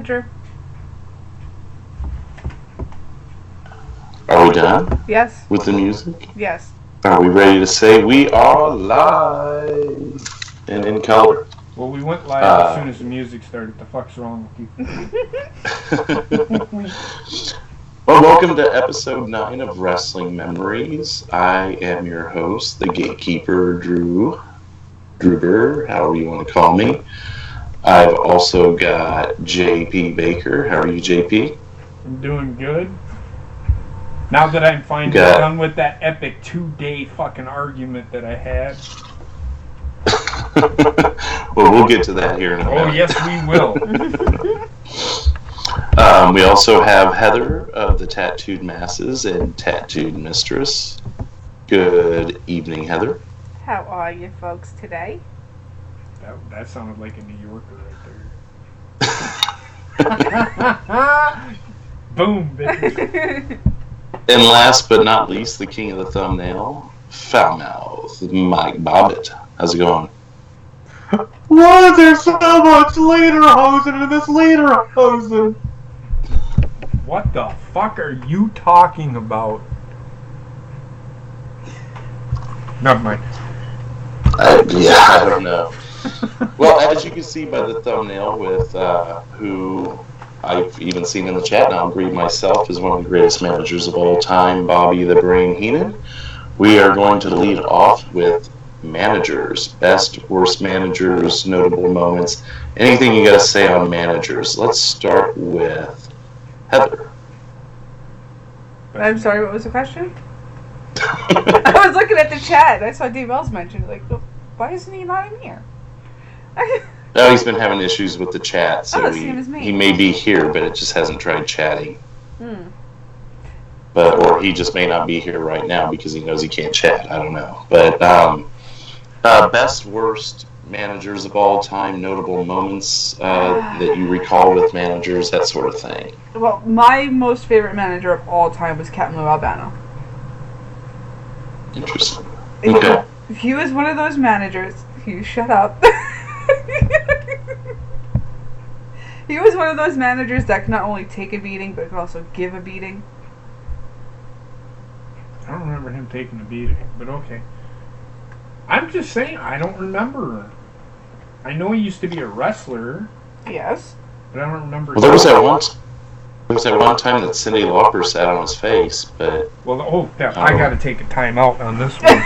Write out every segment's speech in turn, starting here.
manager. Are we done? Yes. With the music? Yes. Are we ready to say we are live and in color? Well, we went live as soon as the music started. The fuck's wrong with you? Well, welcome to episode 9 of Wrestling Memories. I am your host, the gatekeeper, Drew. Drewber, however you want to call me. I've also got JP Baker. How are you, JP? I'm doing good. Now that I'm finally done with that epic 2-day fucking argument that I had. Well, we'll get to that here in a minute. Oh, yes, we will. We also have Heather of the Tattooed Masses and Tattooed Mistress. Good evening, Heather. How are you folks today? That sounded like a New Yorker right there. Boom, bitch. And last but not least, the king of the thumbnail, Foul-mouth Bobbitt. How's it going? Why is there so much lederhosen in this lederhosen? What the fuck are you talking about? Never mind. I don't know. Well, as you can see by the thumbnail with who I've even seen in the chat, and I'll agree myself, is one of the greatest managers of all time, Bobby the Brain Heenan. We are going to lead off with managers, best, worst managers, notable moments, anything you got to say on managers. Let's start with Heather. I'm sorry, what was the question? I was looking at the chat. I saw Dave Wells mentioned, like, why isn't he not in here? No, he's been having issues with the chat, so same as me. he may be here, but it just hasn't tried chatting. Or he just may not be here right now because he knows he can't chat. I don't know. But best, worst managers of all time, notable moments that you recall with managers, that sort of thing. Well, my most favorite manager of all time was Captain Lou Albano. Interesting. Okay. He was one of those managers. You shut up. He was one of those managers that could not only take a beating, but could also give a beating. I don't remember him taking a beating, but okay. I'm just saying, I don't remember. I know he used to be a wrestler. Yes. But I don't remember. Well, there was that one time that Cyndi Lauper sat on his face, but... Well, I gotta take a time out on this one.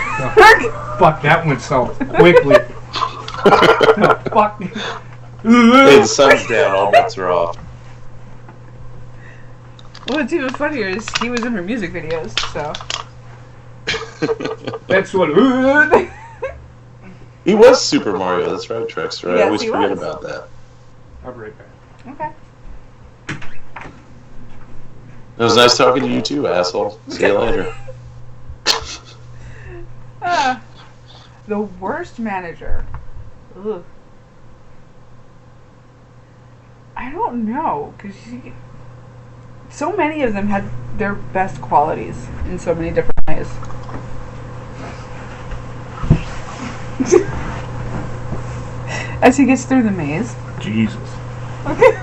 Fuck, that went south quickly. Fuck. Hey, the sun's down, all bets are off. Well, what's even funnier is he was in her music videos, so... That's what... He was Super Mario, that's right, Trexter. Yes, I always forget was. about that. I'll be right back. Okay. It was nice talking to you too, asshole. See you later. The worst manager. Ugh. I don't know, because so many of them had their best qualities in so many different ways. As he gets through the maze. Jesus. Okay.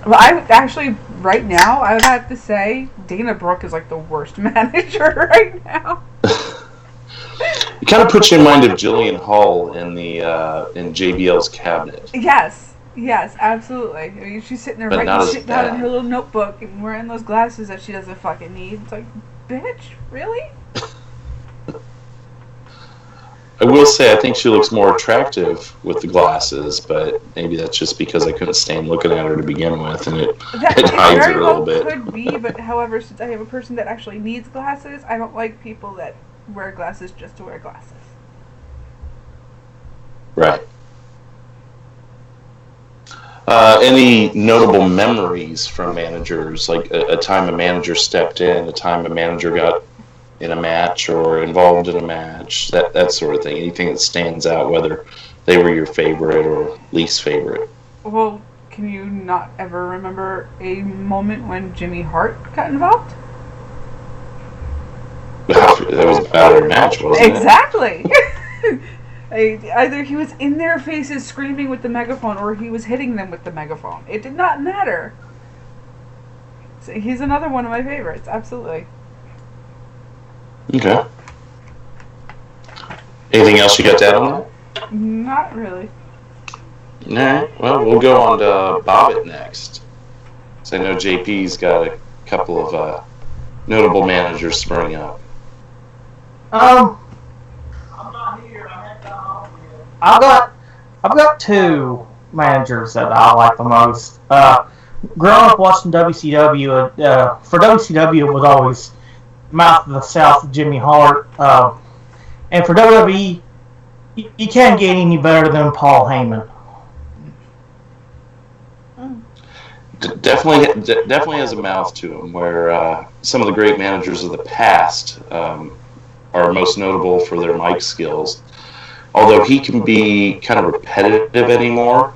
Well, I actually, right now, I would have to say Dana Brooke is like the worst manager right now. It kind of puts you in mind of Jillian Hall in the in JBL's cabinet. Yes, absolutely. I mean, she's sitting there But writing shit down in her little notebook and wearing those glasses that she doesn't fucking need. It's like, bitch, really? I will say, I think she looks more attractive with the glasses, but maybe that's just because I couldn't stand looking at her to begin with, and it hides her a little bit. Could be, but however, since I have a person that actually needs glasses, I don't like people that wear glasses just to wear glasses. Right. Any notable memories from managers, like a time a manager stepped in, a time a manager got in a match or involved in a match, that sort of thing. Anything that stands out, whether they were your favorite or least favorite. Well, can you not ever remember a moment when Jimmy Hart got involved? That was a battered match, wasn't it? Exactly. Either he was in their faces screaming with the megaphone or he was hitting them with the megaphone. It did not matter. So he's another one of my favorites, absolutely. Okay. Anything else you got to add on that? Not really. Alright, well, we'll go on to Bobbitt next. So I know JP's got a couple of notable managers spurring up. I've got two managers that I like the most. Growing up watching WCW, for WCW it was always Mouth of the South, Jimmy Hart, and for WWE, you can't get any better than Paul Heyman. Definitely has a mouth to him. Where some of the great managers of the past are most notable for their mic skills. Although he can be kind of repetitive anymore,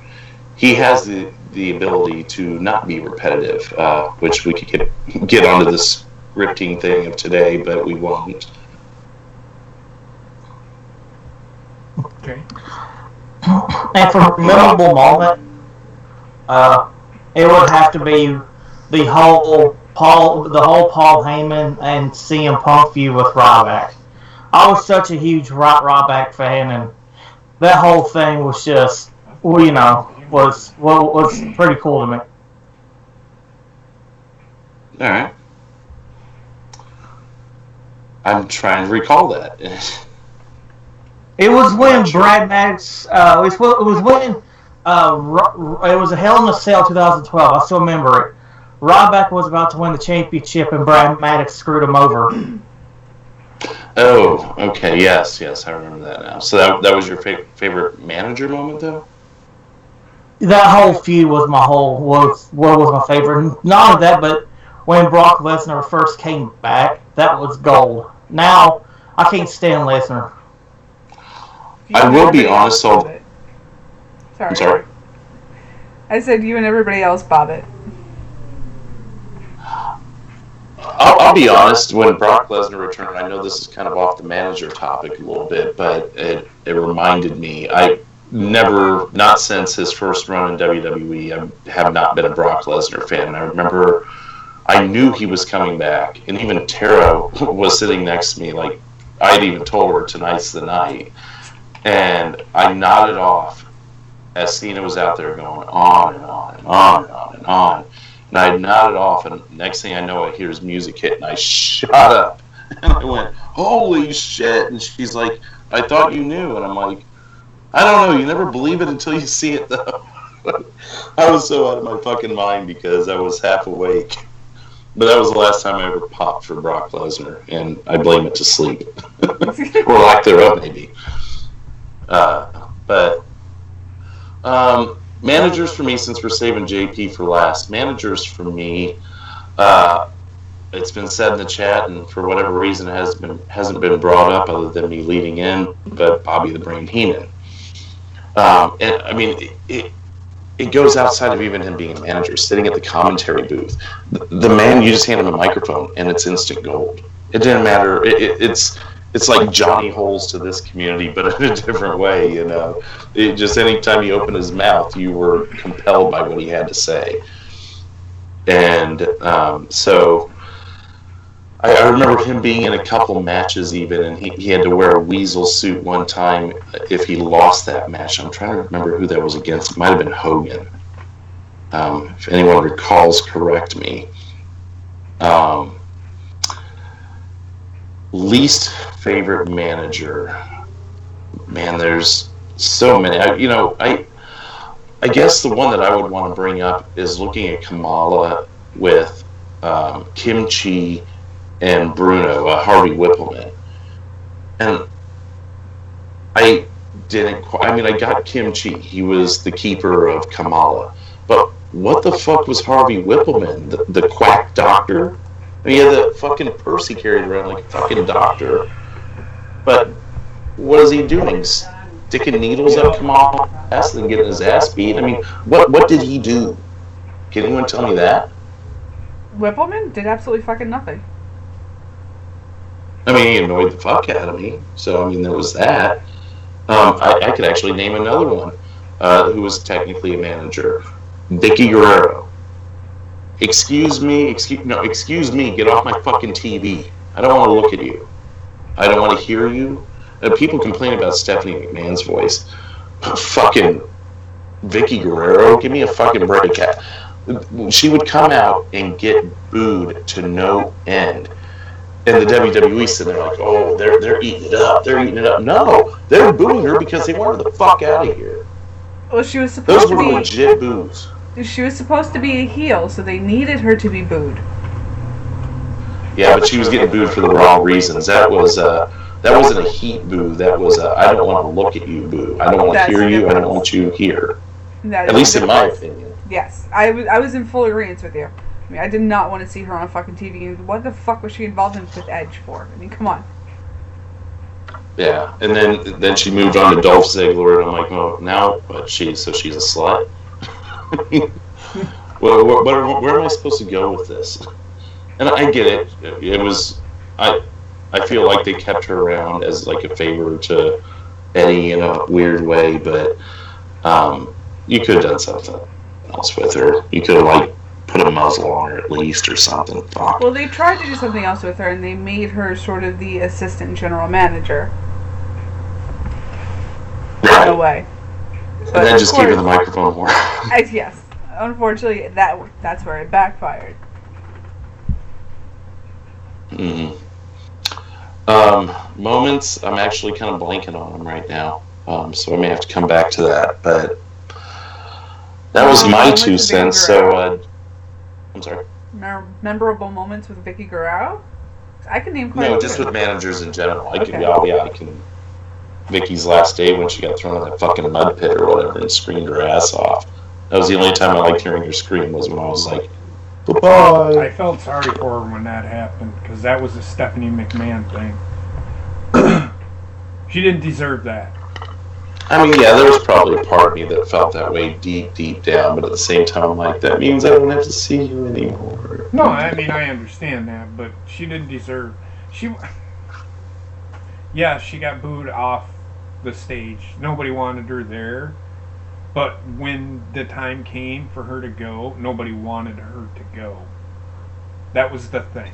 he has the ability to not be repetitive, which we could get onto the scripting thing of today, but we won't. Okay. And for a memorable moment, it would have to be the whole Paul Heyman and CM Punk feud with Ryback. I was such a huge Ryback fan, and that whole thing was just, was pretty cool to me. All right. I'm trying to recall that. It was when Brad Maddox. It was when it was a Hell in a Cell 2012. I still remember it. Ryback was about to win the championship, and Brad Maddox screwed him over. Oh, okay. Yes, I remember that now. So that was your favorite manager moment, though? That whole feud was was my favorite. Not only that, but when Brock Lesnar first came back, that was gold. Now I can't stand Lesnar. I will be honest. Sorry. I'm sorry. I said you and everybody else Bobbitt. I'll be honest. When Brock Lesnar returned, I know this is kind of off the manager topic a little bit, but it reminded me. I never, not since his first run in WWE, I have not been a Brock Lesnar fan. And I remember I knew he was coming back, and even Tara was sitting next to me. Like I'd even told her tonight's the night, and I nodded off as Cena was out there going on and on and on and on and on. And I nodded off, and next thing I know, I hear his music hit, and I shot up. And I went, holy shit. And she's like, I thought you knew. And I'm like, I don't know. You never believe it until you see it, though. I was so out of my fucking mind because I was half awake. But that was the last time I ever popped for Brock Lesnar, and I blame it to sleep. Or lack thereof, maybe. Managers for me, since we're saving JP for last, managers for me, it's been said in the chat, and for whatever reason it hasn't been brought up other than me leading in, but Bobby the Brain Heenan. And I mean, it goes outside of even him being a manager, sitting at the commentary booth. The man, you just hand him a microphone, and it's instant gold. It didn't matter. It's like Johnny Holes to this community, but in a different way, you know. It just anytime he opened his mouth, you were compelled by what he had to say. And so I remember him being in a couple matches even, and he had to wear a weasel suit one time if he lost that match. I'm trying to remember who that was against. It might have been Hogan. If anyone recalls, correct me. Least favorite manager. Man, there's so many. I guess the one that I would want to bring up is looking at Kamala with Kim Chi and Bruno, Harvey Whippleman. And I got Kim Chi. He was the keeper of Kamala. But what the fuck was Harvey Whippleman? The quack doctor? I mean, he had the fucking purse he carried around like a fucking doctor. But what is he doing? Sticking needles up Kamala's ass and getting his ass beat? I mean, what did he do? Can anyone tell me that? Whippleman did absolutely fucking nothing. I mean, he annoyed the fuck out of me. So, I mean, there was that. I could actually name another one who was technically a manager. Vicky Guerrero. Excuse me, get off my fucking TV. I don't want to look at you. I don't want to hear you. People complain about Stephanie McMahon's voice. Fucking Vicky Guerrero, give me a fucking break. She would come out and get booed to no end. And the WWE sitting there like, oh, they're eating it up. They're eating it up. No, they're booing her because they want her the fuck out of here. Well, she was supposed to be... Those were legit boos. She was supposed to be a heel, so they needed her to be booed. Yeah, but she was getting booed for the wrong reasons. That wasn't a heat boo. That was a I don't want to look at you boo. I don't want to hear you. I don't want you here. At least in my opinion. Yes, I was in full agreement with you. I mean, I did not want to see her on fucking TV. What the fuck was she involved in with Edge for? I mean, come on. Yeah, and then she moved on to Dolph Ziggler, and I'm like, oh, now what? She's a slut. Where am I supposed to go with this? And I get it. It was I feel like they kept her around as like a favor to Eddie in a weird way, but you could have done something else with her. You could have like put a muzzle on her at least or something. Fuck. Well, they tried to do something else with her, and they made her sort of the assistant general manager. Right. In a way. But and then just gave her the microphone more. Yes. Unfortunately, that's where it backfired. Mm-hmm. Moments, I'm actually kind of blanking on them right now. So I may have to come back to that. But that was my 2 cents. So, I'm sorry. Memorable moments with Vicky Guerrero? I can name quite a few. No, just with managers in general. I can. Vicky's last day when she got thrown in that fucking mud pit or whatever and screamed her ass off. That was the only time I liked hearing her scream was when I was like, bye-bye. I felt sorry for her when that happened because that was a Stephanie McMahon thing. She didn't deserve that. I mean, yeah, there was probably a part of me that felt that way deep, deep down, but at the same time, I'm like, that means I don't have to see you anymore. No, I mean, I understand that, but she didn't deserve... Yeah, she got booed off the stage. Nobody wanted her there. But when the time came for her to go, nobody wanted her to go. That was the thing.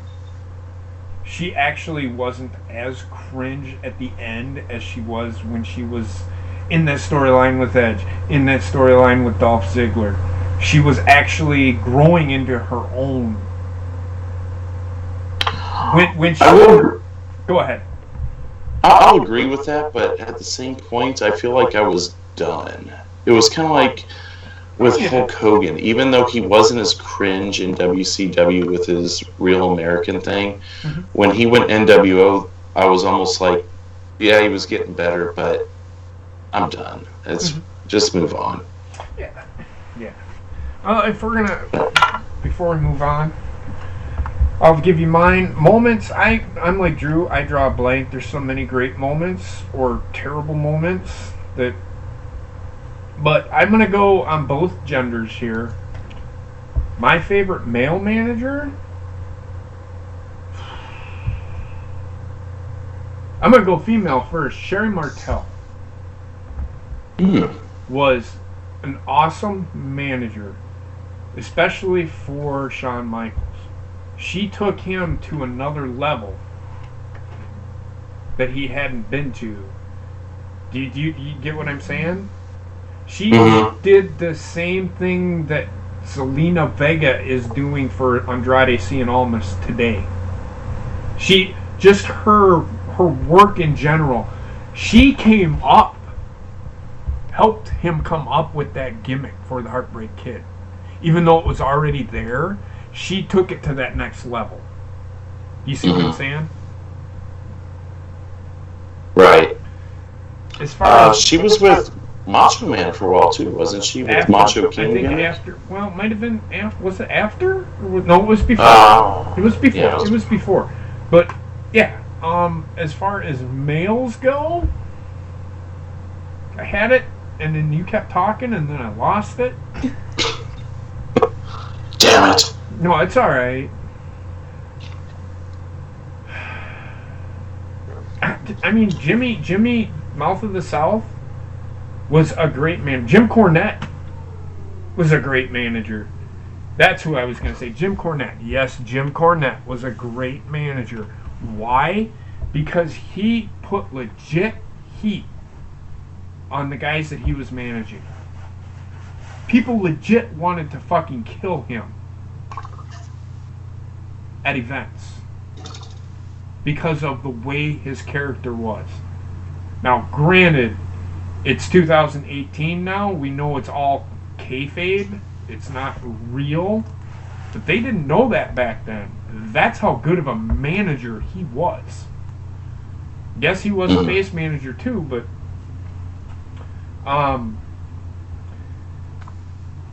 She actually wasn't as cringe at the end as she was when she was in that storyline with Edge, in that storyline with Dolph Ziggler. She was actually growing into her own. When she... Go ahead. I'll agree with that, but at the same point, I feel like I was done. It was kind of like with Hulk Hogan. Even though he wasn't as cringe in WCW with his Real American thing, when he went NWO, I was almost like, yeah, he was getting better, but I'm done. Just move on. Yeah. If we're gonna, before we move on, I'll give you mine. Moments, I'm like Drew, I draw a blank. There's so many great moments or terrible moments that... But I'm going to go on both genders here. My favorite male manager... I'm going to go female first. Sherry Martel was an awesome manager, especially for Shawn Michaels. She took him to another level that he hadn't been to. Do you get what I'm saying? She did the same thing that Zelina Vega is doing for Andrade Cien Almas today. She, just her work in general, she came up, helped him come up with that gimmick for the Heartbreak Kid. Even though it was already there, she took it to that next level. You see what I'm saying? Right. As far as she was with Macho Man for a while too, wasn't she? With after, Macho King. I think again? After. Well, it might have been after. Was it after? No, it was before. It was before. Yeah, it was before. But yeah, as far as males go, I had it, and then you kept talking, and then I lost it. Damn it. No, it's all right. I mean, Jimmy Mouth of the South was a great man. Jim Cornette was a great manager. That's who I was going to say. Jim Cornette. Yes, Jim Cornette was a great manager. Why? Because he put legit heat on the guys that he was managing. People legit wanted to fucking kill him at events because of the way his character was. Now, granted, it's 2018 now. We know it's all kayfabe. It's not real. But they didn't know that back then. That's how good of a manager he was. Yes, he was a base manager too, but let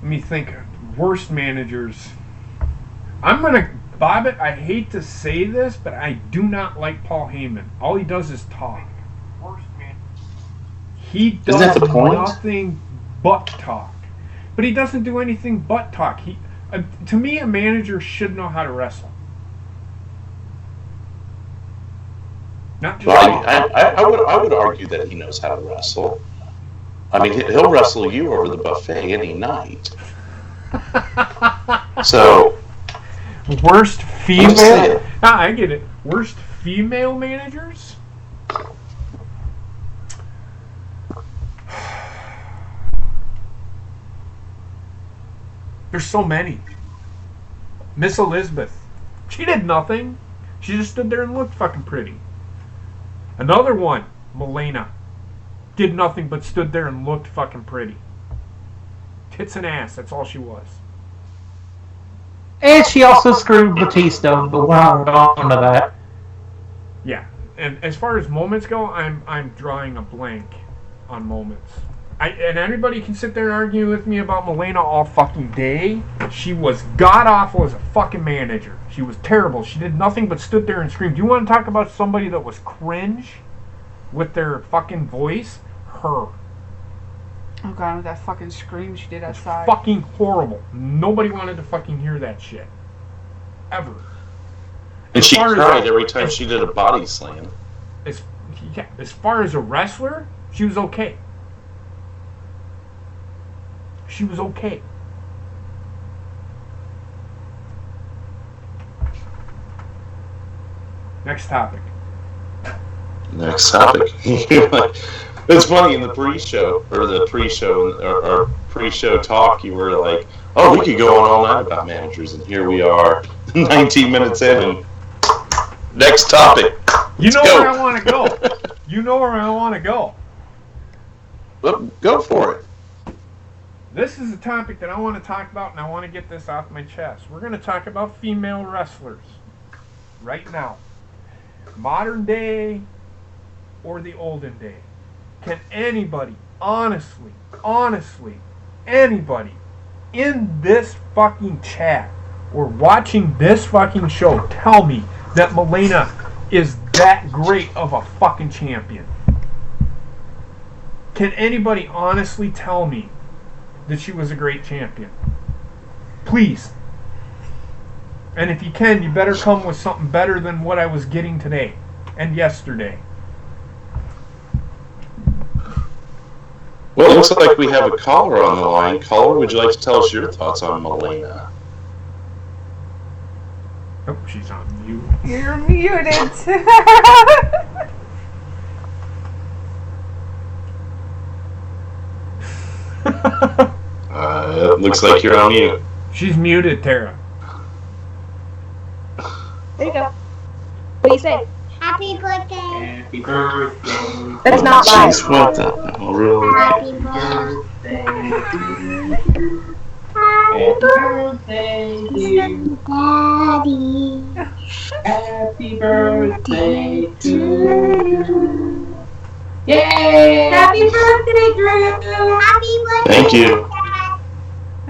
me think. Worst managers. I'm gonna Bobbitt, I hate to say this, but I do not like Paul Heyman. All he does is talk. Worst man. He does nothing but talk. But he doesn't do anything but talk. To me, a manager should know how to wrestle. Not just I would argue that he knows how to wrestle. I mean, he'll wrestle you over the buffet any night. So, worst female? I get it. Worst female managers? There's so many. Miss Elizabeth. She did nothing. She just stood there and looked fucking pretty. Another one, Melena. Did nothing but stood there and looked fucking pretty. Tits and ass, that's all she was. And she also screwed Batista, but we're not going to that. Yeah, and as far as moments go, I'm drawing a blank on moments. And anybody can sit there and argue with me about Melena all fucking day. She was god-awful as a fucking manager. She was terrible. She did nothing but stood there and screamed. You want to talk about somebody that was cringe with their fucking voice? Her. Oh god, that fucking scream she did outside. Fucking horrible. Nobody wanted to fucking hear that shit. Ever. And she cried every time she did a body slam. As far as a wrestler, she was okay. She was okay. Next topic. It's funny, in the pre-show, or pre-show talk, you were like, oh, we could go on all night about managers, and here we are, 19 minutes in, and next topic. You know where I want to go. You know where I want to go. Well, go for it. This is a topic that I want to talk about, and I want to get this off my chest. We're going to talk about female wrestlers right now. Modern day or the olden day. Can anybody, honestly, anybody in this fucking chat or watching this fucking show tell me that Melena is that great of a fucking champion? Can anybody honestly tell me that she was a great champion? Please. And if you can, you better come with something better than what I was getting today and yesterday. Well, it looks like we have a caller on the line. Caller, would you like to tell us your thoughts on Melena? Oh, she's on mute. You're muted. It looks like you're on mute. She's muted, Tara. There you go. What do you say? Happy birthday. Happy birthday. That's not live. Jeez, what the hell, really? Happy birthday. Happy birthday, dear Daddy. Happy birthday to you. Yay! Happy birthday, Drew. Happy birthday. Thank you.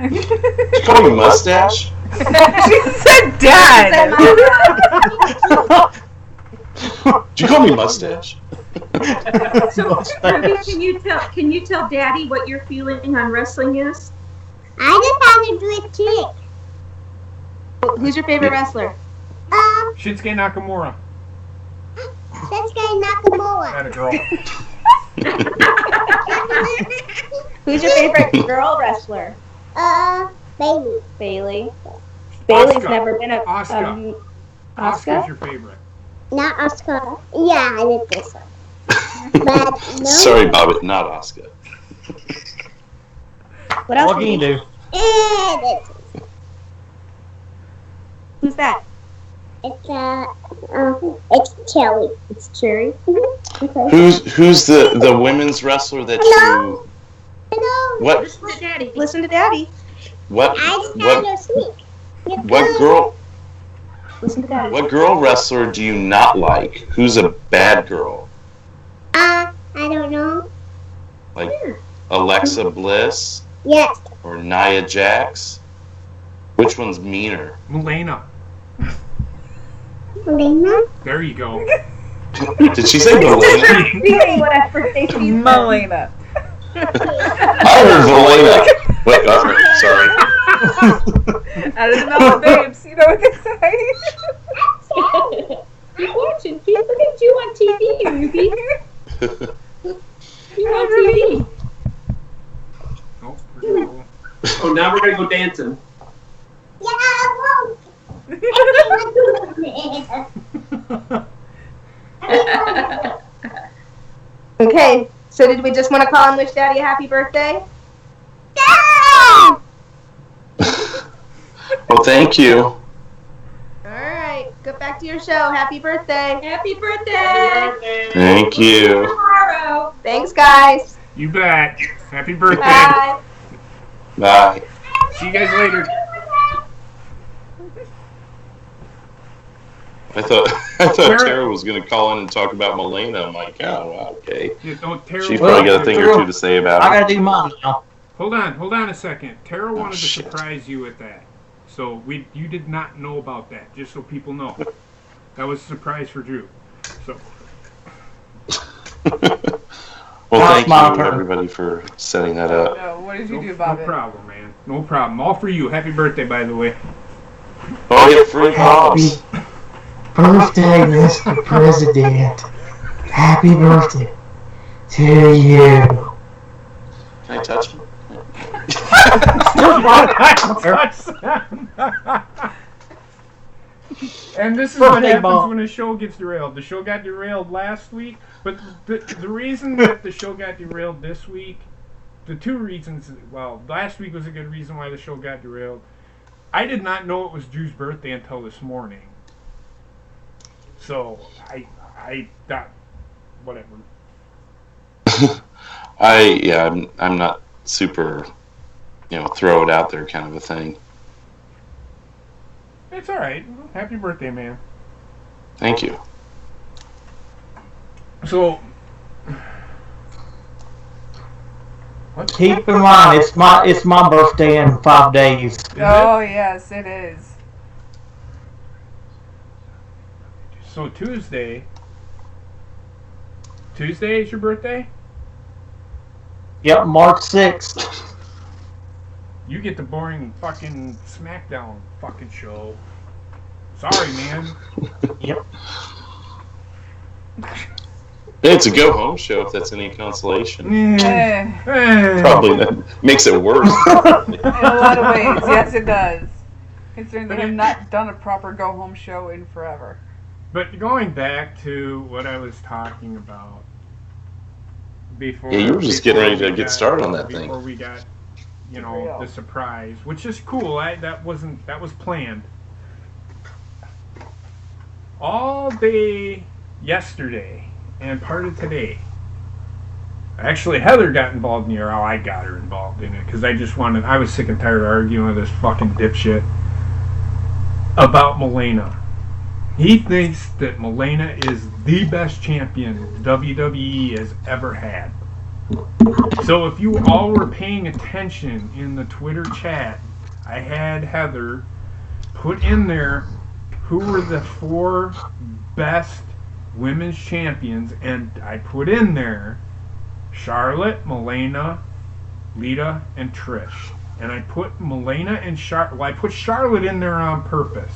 Did you call me Mustache? She said dad. Did you call me Mustache? So, Ruby, can you tell Daddy what your feeling on wrestling is? I just have a good chick. Who's your favorite wrestler? Shinsuke Nakamura. Shinsuke Nakamura. That a girl. Who's your favorite girl wrestler? Baby. Bailey. Bailey's Asuka. never been a Asuka. Asuka's Asuka. your favorite. Not Oscar. Yeah, I did this one. But no. Sorry, Bobbitt, not Oscar. What else? What can you do? Who's that? It's Kelly. It's Cherry. Okay. Who's the women's wrestler that you? No. What Listen to Daddy. Listen to Daddy. what I just what no sneak. what girl Listen to Daddy. what girl wrestler do you not like? Who's a bad girl? I don't know. Like Alexa Bliss Yes. or Nia Jax? Which one's meaner? Melena. Lena? There you go. Did she say Melena? Really, what a birthday she's Melena. I heard Melena. Wait, sorry. Out of the mouth of babes, you know what they say? You're watching. Look at you on TV, Ruby. You're on TV. Oh, we're gonna go. Oh, now we're gonna go dancing. Yeah, I won't. Okay, so did we just want to call and wish Daddy a happy birthday? Well, thank you. All right, get back to your show. Happy birthday. Happy birthday. Thank you. Tomorrow. Thanks, guys. You bet. Happy birthday. Bye. Bye. See you guys later. I thought Tara- Tara was going to call in and talk about Melena. I'm like, oh, okay. Yeah, don't, Tara, She's Well, probably got a thing or two to say about I it. gotta do mine now. hold on a second. Tara wanted to shit. surprise you with that. So you did not know about that, just so people know. That was a surprise for Drew. So Well, Now thank it's my you, turn. everybody, for setting that up. No, what did you no, do, no Bobby? problem, man. No problem. All for you. Happy birthday, by the way. Oh, yeah, free pops. Birthday, Mr. President. Happy birthday to you. Can I touch him? And this is what Birthday happens ball. when a show gets derailed. The show got derailed last week, but the reason that the show got derailed this week, the two reasons, well, last week was a good reason why the show got derailed. I did not know it was Drew's birthday until this morning. So, I thought, whatever. I'm not super, throw it out there kind of a thing. It's alright. Happy birthday, man. Thank you. So, what? Keep in mind, it's my birthday in 5 days. Oh, yes, it is. So Tuesday is your birthday? Yep, March 6th. You get the boring fucking SmackDown fucking show. Sorry, man. Yep. It's a go-home show, if that's any consolation. Eh, Probably not. Makes it worse. in a lot of ways, yes, it does. Considering they have not done a proper go-home show in forever. But going back to what I was talking about before. Yeah, you were just getting ready to get started on that thing. Before we got, Real. the surprise, which is cool. That was planned. All day yesterday and part of today. Actually, Heather got involved in the RL. I got her involved in it because I was sick and tired of arguing with this fucking dipshit about Melena. He thinks that Melena is the best champion WWE has ever had. So if you all were paying attention in the Twitter chat, I had Heather put in there who were the 4 best women's champions, and I put in there Charlotte, Melena, Lita, and Trish. And I put Melena and Charlotte. Well, I put Charlotte in there on purpose.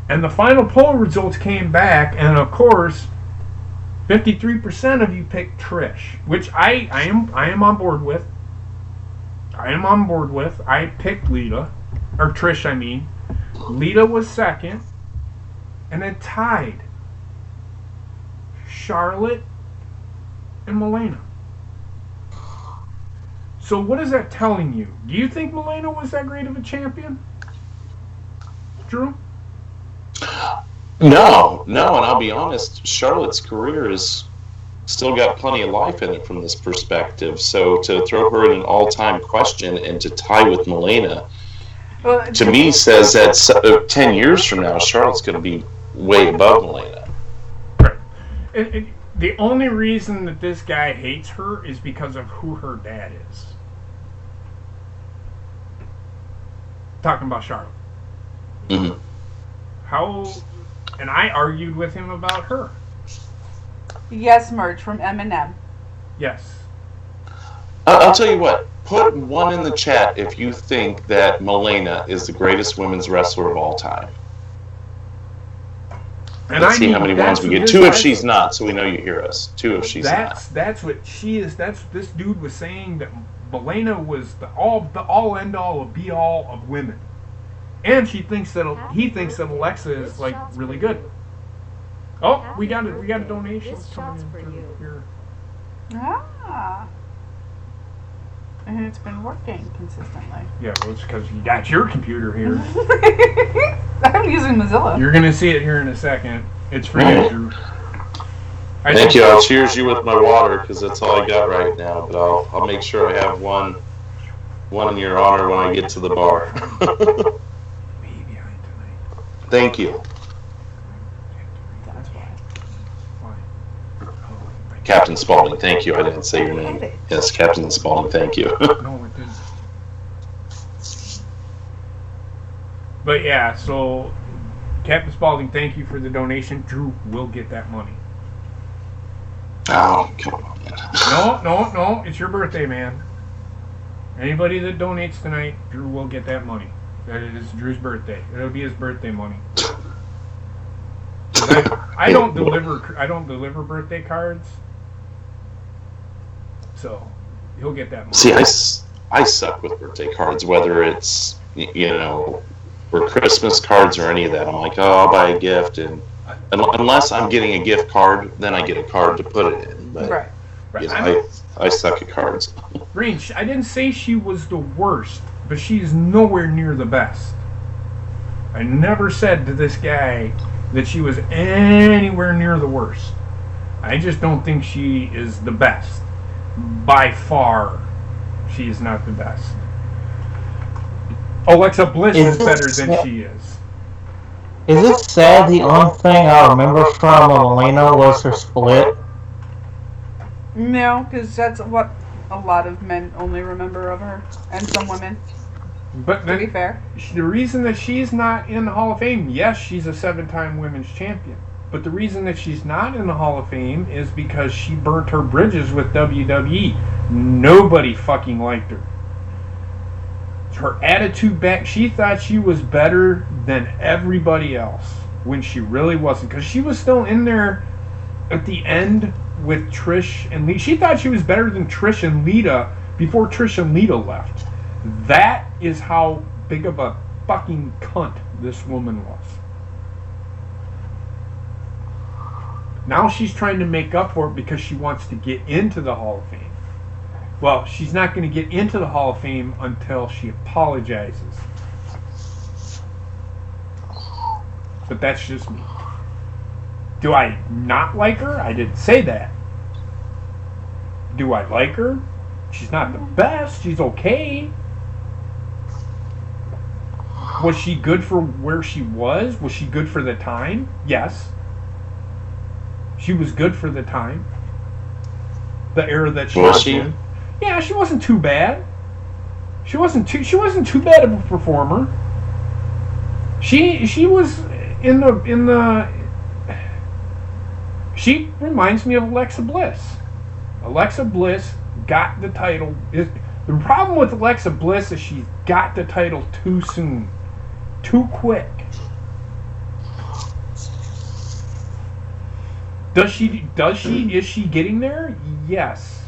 And the final poll results came back, and of course, 53% of you picked Trish, which I am on board with. I picked Lita, or Trish, I mean. Lita was second, and it tied Charlotte and Melena. So what is that telling you? Do you think Melena was that great of a champion, Drew? No, and I'll be honest, Charlotte's career is still got plenty of life in it from this perspective. So to throw her in an all-time question and to tie with Melena, to me says that 10 years from now, Charlotte's going to be way above Melena. Right. The only reason that this guy hates her is because of who her dad is. Talking about Charlotte. Mm-hmm. And I argued with him about her. Yes, merch from Eminem. Yes. I'll tell you what. Put one in the chat if you think that Melena is the greatest women's wrestler of all time. And Let's see how many ones we get. 2 if she's not, so we know you hear us. 2 if she's not. That's what she is. That's what this dude was saying, that Melena was the all end all of be all of women. And he thinks that Alexa is like really good. Oh, we got a donation coming in here. Ah. And it's been working consistently. Yeah, well, it's because you got your computer here. I'm using Mozilla. You're gonna see it here in a second. It's for you, Drew. Thank you. I'll cheers you with my water because that's all I got right now. But I'll make sure I have one in your honor when I get to the bar. Thank you. That's why. Captain Spaulding, thank you. I didn't say your name. Yes, Captain Spaulding, thank you. No, it didn't. But yeah, so Captain Spaulding, thank you for the donation. Drew will get that money. Oh, come on, man. No, it's your birthday, man. Anybody that donates tonight, Drew will get that money. That is Drew's birthday. It'll be his birthday money. I don't deliver birthday cards, so he'll get that money. See, I suck with birthday cards, whether it's or Christmas cards or any of that. I'm like, oh, I'll buy a gift, and unless I'm getting a gift card, then I get a card to put it in. But right. I suck at cards. Green, I didn't say she was the worst, but she's nowhere near the best. I never said to this guy that she was anywhere near the worst. I just don't think she is the best. By far, she is not the best. Alexa Bliss is better than she is. Is it sad the only thing I remember from Melena was her split? No, because that's what a lot of men only remember of her, and some women. But to be fair, the reason that she's not in the Hall of Fame, yes, she's a 7-time women's champion. But the reason that she's not in the Hall of Fame is because she burnt her bridges with WWE. Nobody fucking liked her. Her attitude back, she thought she was better than everybody else when she really wasn't. Because she was still in there at the end with Trish and Lita. She thought she was better than Trish and Lita before Trish and Lita left. That is how big of a fucking cunt this woman was. Now she's trying to make up for it because she wants to get into the Hall of Fame. Well, she's not going to get into the Hall of Fame until she apologizes. But that's just me. Do I not like her? I didn't say that. Do I like her? She's not the best. She's okay. Was she good for where she was? Was she good for the time? Yes. She was good for the time. The era that she was in. Yeah, she wasn't too bad. She wasn't too bad of a performer. She was in the she reminds me of Alexa Bliss. Alexa Bliss got the title. The problem with Alexa Bliss is she got the title too soon. Too quick. Is she getting there? Yes.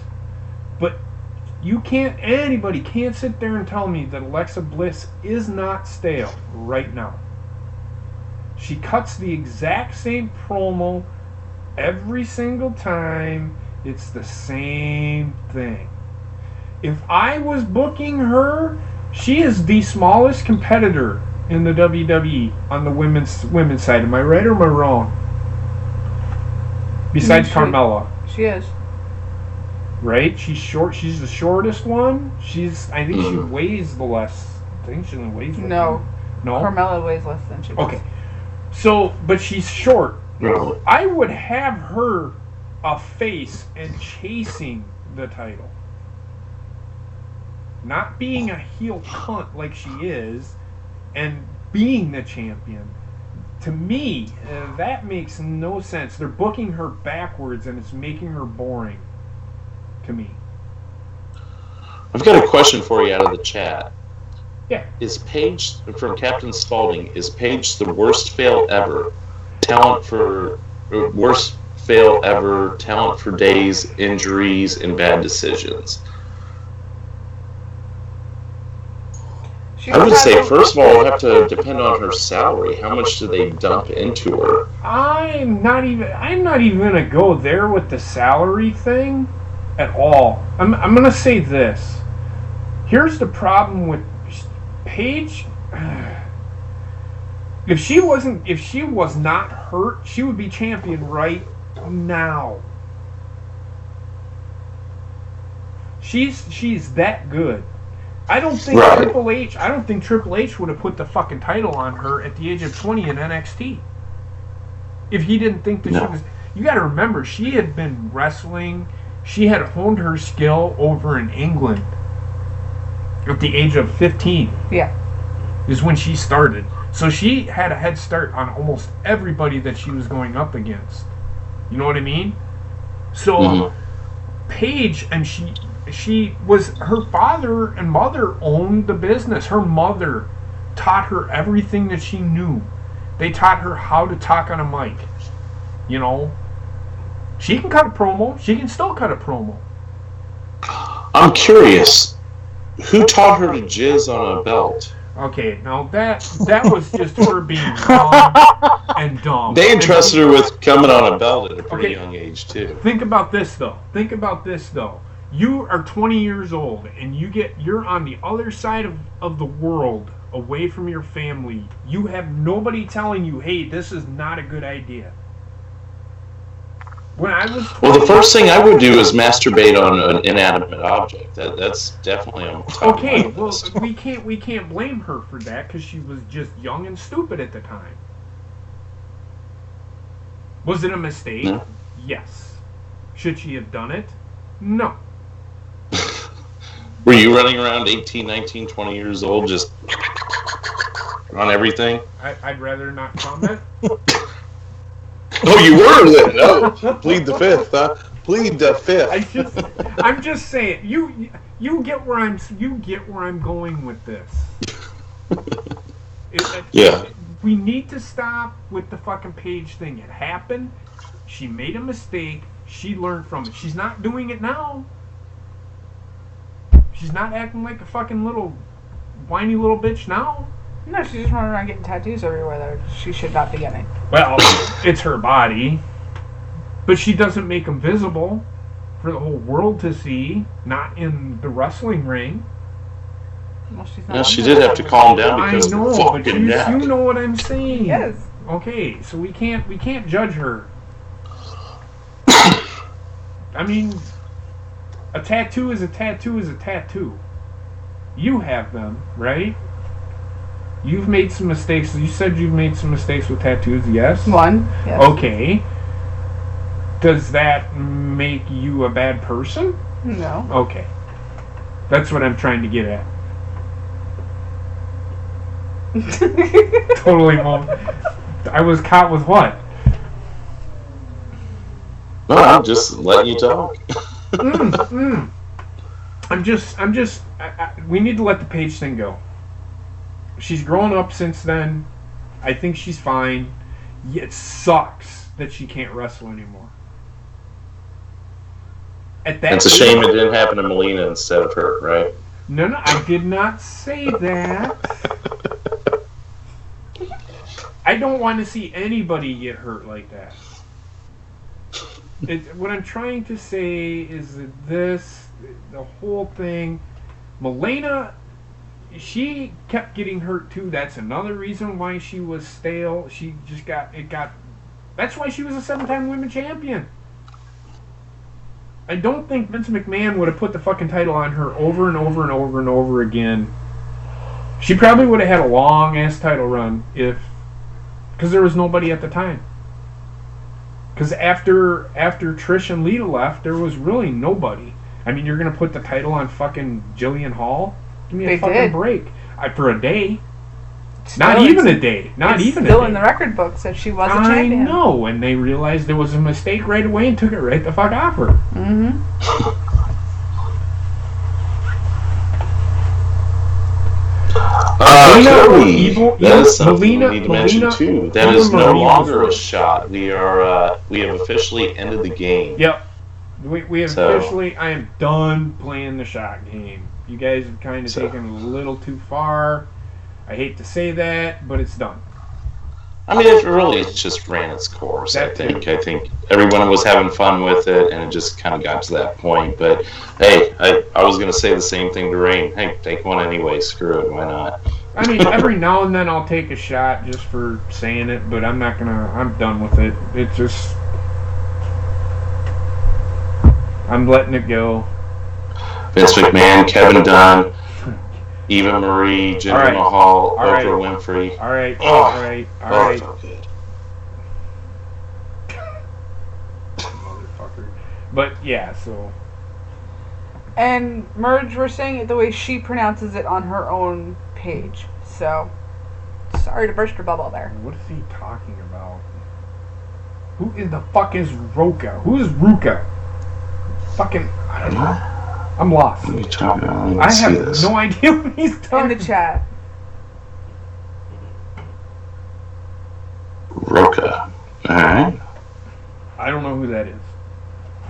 But anybody can't sit there and tell me that Alexa Bliss is not stale right now. She cuts the exact same promo every single time. It's the same thing. If I was booking her, she is the smallest competitor in the WWE on the women's side. Am I right or am I wrong? Besides Carmella. She is. Right? She's short. She's the shortest one. I think she weighs the less. I think she only weighs. No. No. Carmella weighs less than she does. Okay. So, but she's short. Really? I would have her a face and chasing the title. Not being a heel cunt like she is, and being the champion. To me, that makes no sense. They're booking her backwards, and it's making her boring. To me. I've got a question for you out of the chat. Yeah. Is Paige, from Captain Spaulding, is Paige the worst fail ever? Worst fail ever, talent for days, injuries, and bad decisions? I would say, first of all, it would have to depend on her salary. How much do they dump into her? I'm not even gonna go there with the salary thing at all. I'm gonna say this. Here's the problem with Paige. If she was not hurt, she would be champion right now. She's that good. I don't think Triple H would have put the fucking title on her at the age of 20 in NXT. If he didn't think that she was... You got to remember, she had been wrestling. She had honed her skill over in England at the age of 15. Yeah. Is when she started. So she had a head start on almost everybody that she was going up against. You know what I mean? So, Paige, and she was, her father and mother owned the business. Her mother taught her everything that she knew. They taught her how to talk on a mic. You know? She can cut a promo. She can still cut a promo. I'm curious. Who taught her to jizz on a belt? Okay, now that was just her being wrong and dumb. They entrusted her with coming on a belt at a pretty young age, too. Think about this, though. You are 20 years old, and you're on the other side of the world, away from your family. You have nobody telling you, hey, this is not a good idea. When I was 20, well, the first thing I would do is masturbate on an inanimate object. That's definitely on top of my list. Well, we can't blame her for that because she was just young and stupid at the time. Was it a mistake? No. Yes. Should she have done it? No. Were you running around 18, 19, 20 years old just on everything? I'd rather not comment. Oh, you were then? No. Plead the fifth, huh? Plead the fifth. I'm just saying. You get where I'm going with this. Yeah. We need to stop with the fucking Paige thing. It happened. She made a mistake. She learned from it. She's not doing it now. She's not acting like a fucking little whiny little bitch now. No, she's just running around getting tattoos everywhere that she should not be getting. Well, it's her body. But she doesn't make them visible for the whole world to see, not in the wrestling ring. Well, she's not. Yeah, she did have to calm down because I know, of the fucking neck. You know what I'm saying. Yes. Okay, so we can't judge her. I mean, a tattoo is a tattoo is a tattoo. You have them, right? You've made some mistakes. You said you've made some mistakes with tattoos, yes? One. Yes. Okay. Does that make you a bad person? No. Okay. That's what I'm trying to get at. Totally wrong. I was caught with what? No, I'm just letting you talk. We need to let the Paige thing go. She's grown up since then. I think she's fine. It sucks that she can't wrestle anymore. At that It's a shame it didn't happen to Melina instead of her, right? No, I did not say that. I don't want to see anybody get hurt like that. What I'm trying to say is that the whole thing, Melina, she kept getting hurt too. That's another reason why she was stale. She just got. That's why she was a 7-time women's champion. I don't think Vince McMahon would have put the fucking title on her over and over and over and over again. She probably would have had a long ass title run because there was nobody at the time. Because after Trish and Lita left, there was really nobody. I mean, you're gonna put the title on fucking Jillian Hall? Give me a fucking break. For a day. Not even a day. Still in the record books that she was a champion. I know, and they realized there was a mistake right away and took it right the fuck off her. Mm-hmm. That is something we need to mention too. That is no longer a shot. We have officially ended the game. Yep. We have officially. I am done playing the shot game. You guys have kind of taken a little too far. I hate to say that, but it's done. I mean, it just ran its course. I think everyone was having fun with it, and it just kind of got to that point. But hey, I was going to say the same thing to Rain. Hey, take one anyway. Screw it. Why not? I mean, every now and then I'll take a shot just for saying it, but I'm not gonna. I'm done with it. It's just. I'm letting it go. Vince McMahon, Kevin Dunn, Eva Marie, Jinder Mahal, Oprah Winfrey. All right. I felt good. Motherfucker. But yeah, so. And Merge, we're saying it the way she pronounces it on her own page. So, sorry to burst your bubble there. What is he talking about? Who in the fuck is Roka? Who is Ruka? Fucking, I don't know. I'm lost. What are you talking about? I have no idea what he's talking. In the chat. Roka. Alright. I don't know who that is.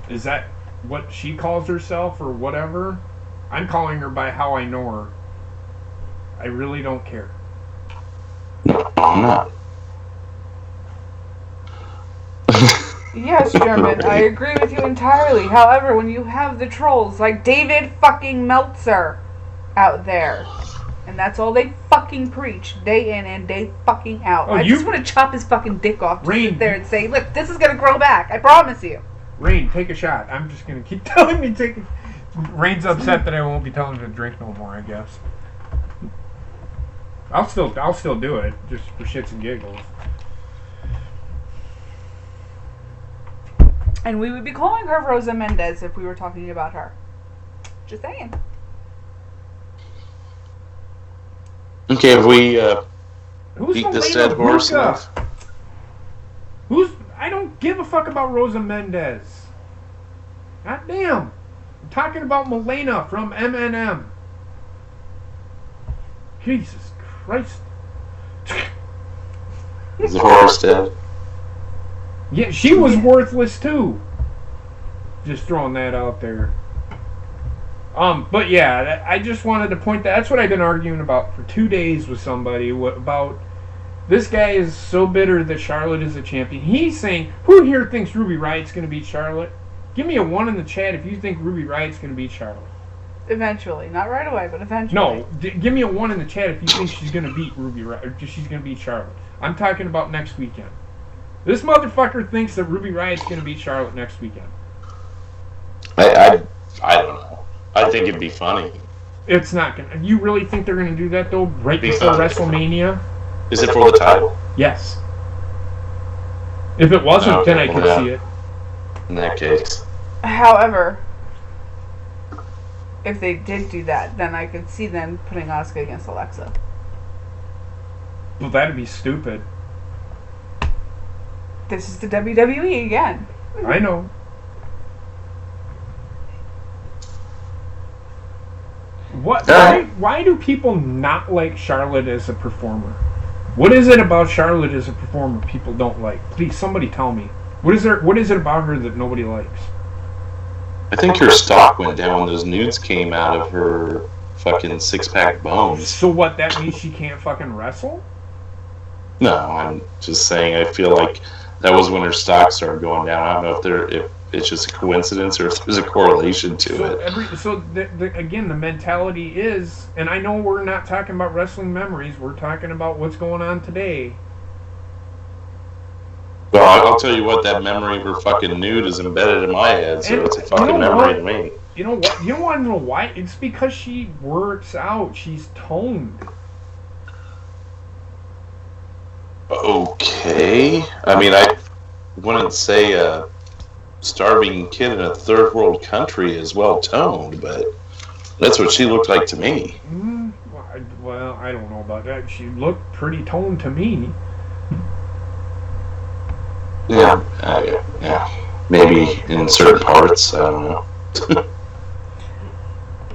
Is that what she calls herself or whatever? I'm calling her by how I know her. I really don't care. No, I'm not. Yes, German, I agree with you entirely. However, when you have the trolls like David fucking Meltzer out there, and that's all they fucking preach, day in and day fucking out. I just want to chop his fucking dick off to sit there and say, look, this is going to grow back. I promise you. Rain, take a shot. I'm just going to keep telling me take it. Rain's upset that I won't be telling him to drink no more, I guess. I'll still do it, just for shits and giggles. And we would be calling her Rosa Mendez if we were talking about her. Just saying. Okay, have we beat this dead horse enough? I don't give a fuck about Rosa Mendez. God damn. I'm talking about Melina from MNM. Jesus Christ. Is the horse dead? Yeah, she was worthless too. Just throwing that out there. But yeah, I just wanted to point that. That's what I've been arguing about for 2 days with somebody about. This guy is so bitter that Charlotte is a champion. He's saying, who here thinks Ruby Riot's going to beat Charlotte? Give me a 1 in the chat if you think Ruby Riot's going to beat Charlotte. Eventually. Not right away, but eventually. No, give me a 1 in the chat if you think she's going to beat Ruby Riot, or she's going to beat Charlotte. I'm talking about next weekend. This motherfucker thinks that Ruby Riot's going to beat Charlotte next weekend. I don't know. I think it'd be funny. It's not going to. You really think they're going to do that, though, right before WrestleMania? Is it for the title? Yes. If it wasn't, then I could see it. In that case. However, if they did do that, then I could see them putting Asuka against Alexa. Well, that'd be stupid. This is the WWE again. I know. What? Why do people not like Charlotte as a performer? What is it about Charlotte as a performer people don't like? Please, somebody tell me. What is it about her that nobody likes? I think her stock went down when those nudes came out of her fucking 6-pack bones. So what, that means she can't fucking wrestle? No, I'm just saying I feel like that was when her stock started going down. I don't know if it's just a coincidence or if there's a correlation to it. Again, the mentality is, and I know we're not talking about wrestling memories, we're talking about what's going on today. Well, I'll tell you what, that memory of her fucking nude is embedded in my head, so it's a fucking memory to me. You know what? You don't want to know why? It's because she works out. She's toned. Okay. I mean, I wouldn't say a starving kid in a third world country is well toned, but that's what she looked like to me. Well, I don't know about that. She looked pretty toned to me. Yeah. Maybe in certain parts. I don't know.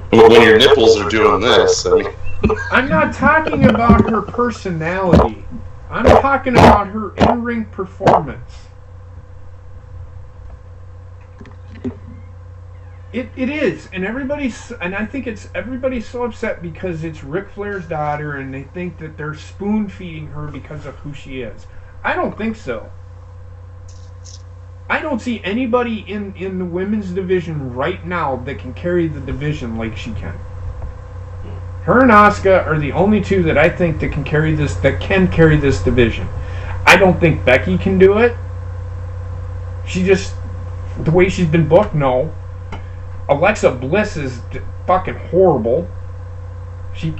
When your nipples are doing this, I mean. I'm not talking about her personality. I'm talking about her in-ring performance. It is, and I think everybody's so upset because it's Ric Flair's daughter, and they think that they're spoon-feeding her because of who she is. I don't think so. I don't see anybody in the women's division right now that can carry the division like she can. Her and Asuka are the only two that I think that can carry this division. I don't think Becky can do it. The way she's been booked, no. Alexa Bliss is fucking horrible. She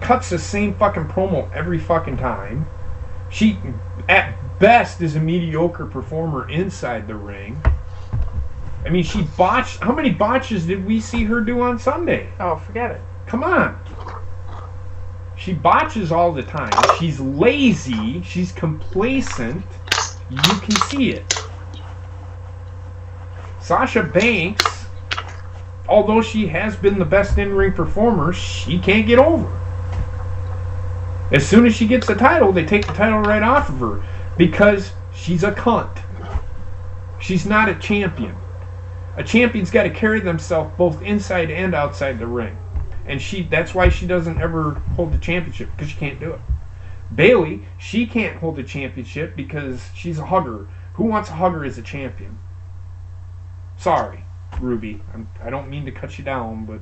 cuts the same fucking promo every fucking time. She, at best, is a mediocre performer inside the ring. I mean, she botched. How many botches did we see her do on Sunday? Oh, forget it. Come on. She botches all the time. She's lazy. She's complacent. You can see it. Sasha Banks, although she has been the best in-ring performer, she can't get over. As soon as she gets the title, they take the title right off of her because she's a cunt. She's not a champion. A champion's got to carry themselves both inside and outside the ring. And that's why she doesn't ever hold the championship, because she can't do it. Bayley, she can't hold the championship because she's a hugger. Who wants a hugger as a champion? Sorry, Ruby. I don't mean to cut you down, but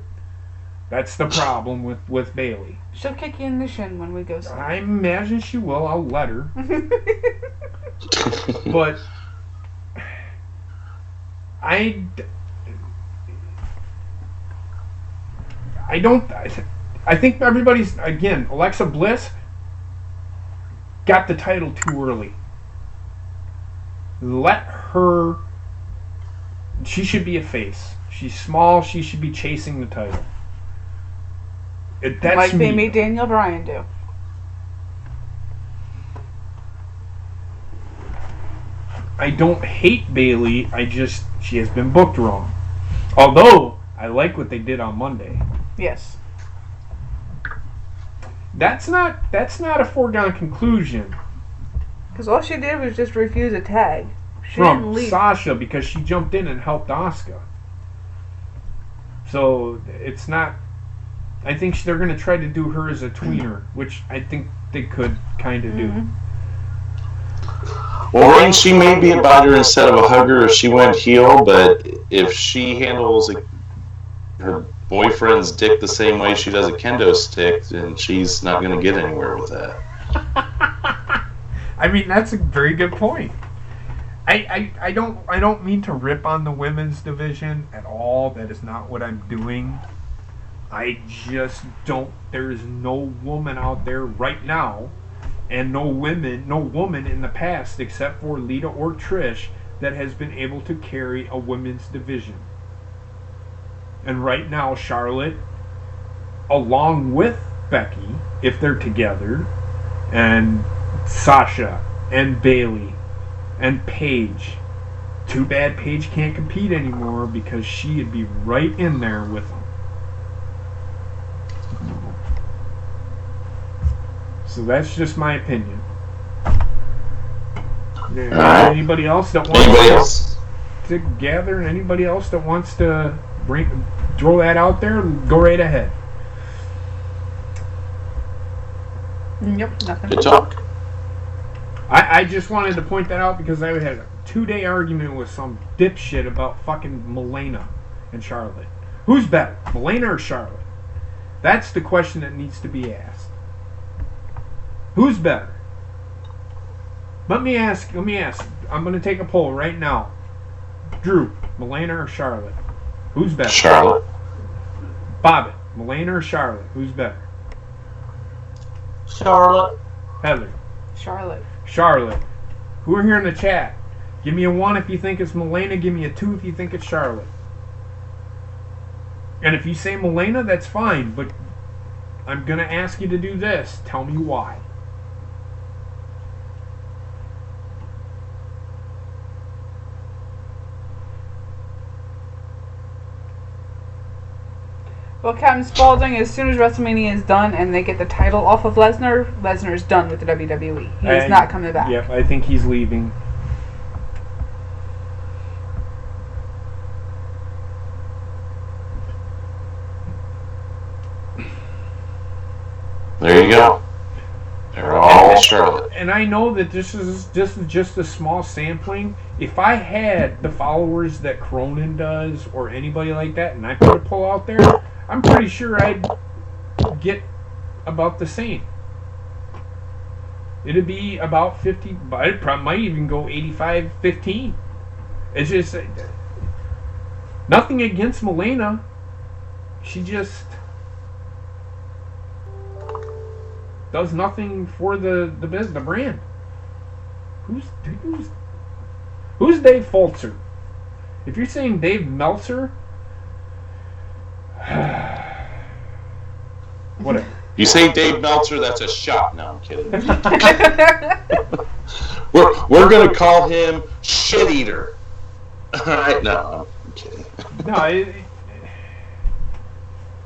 that's the problem with Bayley. She'll kick you in the shin when we go see her. I imagine she will. I'll let her. But I think everybody's, again, Alexa Bliss got the title too early. Let her, she should be a face. She's small, she should be chasing the title. That's like they me. made Daniel Bryan do. I don't hate Bayley, she has been booked wrong. Although, I like what they did on Monday. Yes. That's not a foregone conclusion. Because all she did was just refuse a tag. She From didn't leave. Sasha, because she jumped in and helped Asuka. So it's not. I think they're going to try to do her as a tweener, which I think they could kind of do. Well, Rain, she may be a biter instead of a hugger if she went heel, but if she handles her boyfriend's dick the same way she does a kendo stick, then she's not going to get anywhere with that. I mean, that's a very good point. I don't mean to rip on the women's division at all. That is not what I'm doing. I just don't. There is no woman out there right now, and no woman in the past, except for Lita or Trish, that has been able to carry a women's division. And right now, Charlotte, along with Becky, if they're together, and Sasha, and Bayley, and Paige. Too bad Paige can't compete anymore because she'd be right in there with them. So that's just my opinion. Anybody else that wants? Anybody else? to gather, and anybody else that wants to throw that out there, go right ahead. Yep, nothing. Good talk. I just wanted to point that out because I had a 2-day argument with some dipshit about fucking Melena and Charlotte. Who's better, Melena or Charlotte? That's the question that needs to be asked. Who's better? Let me ask. I'm going to take a poll right now. Drew, Melena or Charlotte? Who's better? Charlotte. Bobbitt, Melena or Charlotte? Who's better? Charlotte. Heather. Charlotte. Charlotte. Who are here in the chat? Give me a 1 if you think it's Melena. Give me a 2 if you think it's Charlotte. And if you say Melena, that's fine. But I'm going to ask you to do this. Tell me why. Well, Captain Spaulding, as soon as WrestleMania is done and they get the title off of Lesnar, Lesnar's done with the WWE. He's not coming back. Yep, I think he's leaving. There you go. They're all Charlotte. And I know that this is just a small sampling. If I had the followers that Cronin does or anybody like that, and I put a poll out there, I'm pretty sure I'd get about the same. It'd be about 50, but it probably might even go 85-15. It's just nothing against Melena. She just does nothing for the brand. Who's Dave Fultzer? If you're saying Dave Meltzer, whatever. You say Dave Meltzer, that's a shot. No, I'm kidding. we're gonna call him Shit Eater. All right, no, I'm kidding. No,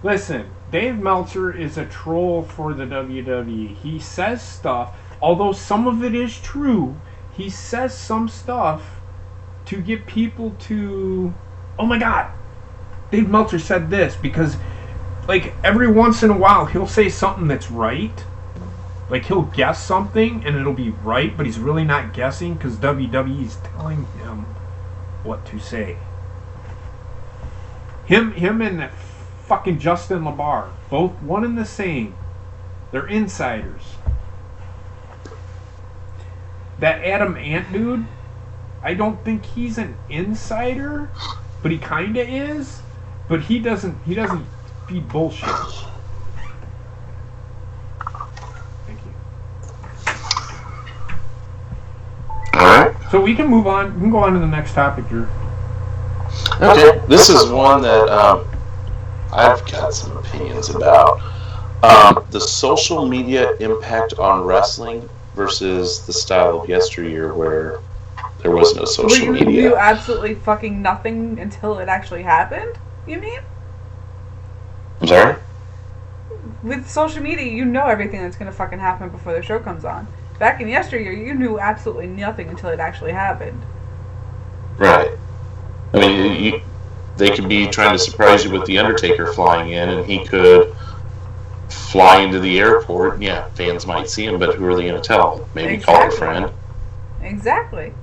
listen. Dave Meltzer is a troll for the WWE. He says stuff, although some of it is true. He says some stuff to get people to, oh my God, Dave Meltzer said this, because like every once in a while he'll say something that's right. Like he'll guess something and it'll be right, but he's really not guessing because WWE is telling him what to say. Him and fucking Justin LaBar, both one and the same. They're insiders. That Adam Ant dude, I don't think he's an insider, but he kinda is. But he doesn't feed bullshit. Thank you. Alright. So we can move on. We can go on to the next topic, Drew. Okay, this is one that I've got some opinions about. The social media impact on wrestling versus the style of yesteryear where there was no social Where you media. knew absolutely fucking nothing until it actually happened, you mean? I'm sorry? With social media, you know everything that's going to fucking happen before the show comes on. Back in yesteryear, you knew absolutely nothing until it actually happened. Right. I mean, they could be trying to surprise you with The Undertaker flying in, and he could fly into the airport. Yeah, fans might see him, but who are they going to tell? Maybe call a friend. Exactly.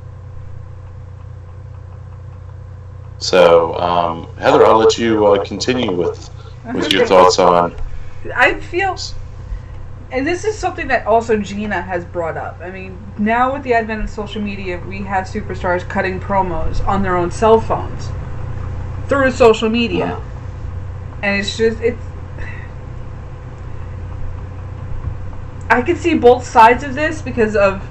So, Heather, I'll let you continue with your thoughts on... I feel... And this is something that also Gina has brought up. I mean, now with the advent of social media, we have superstars cutting promos on their own cell phones through social media. And it's just, I can see both sides of this because of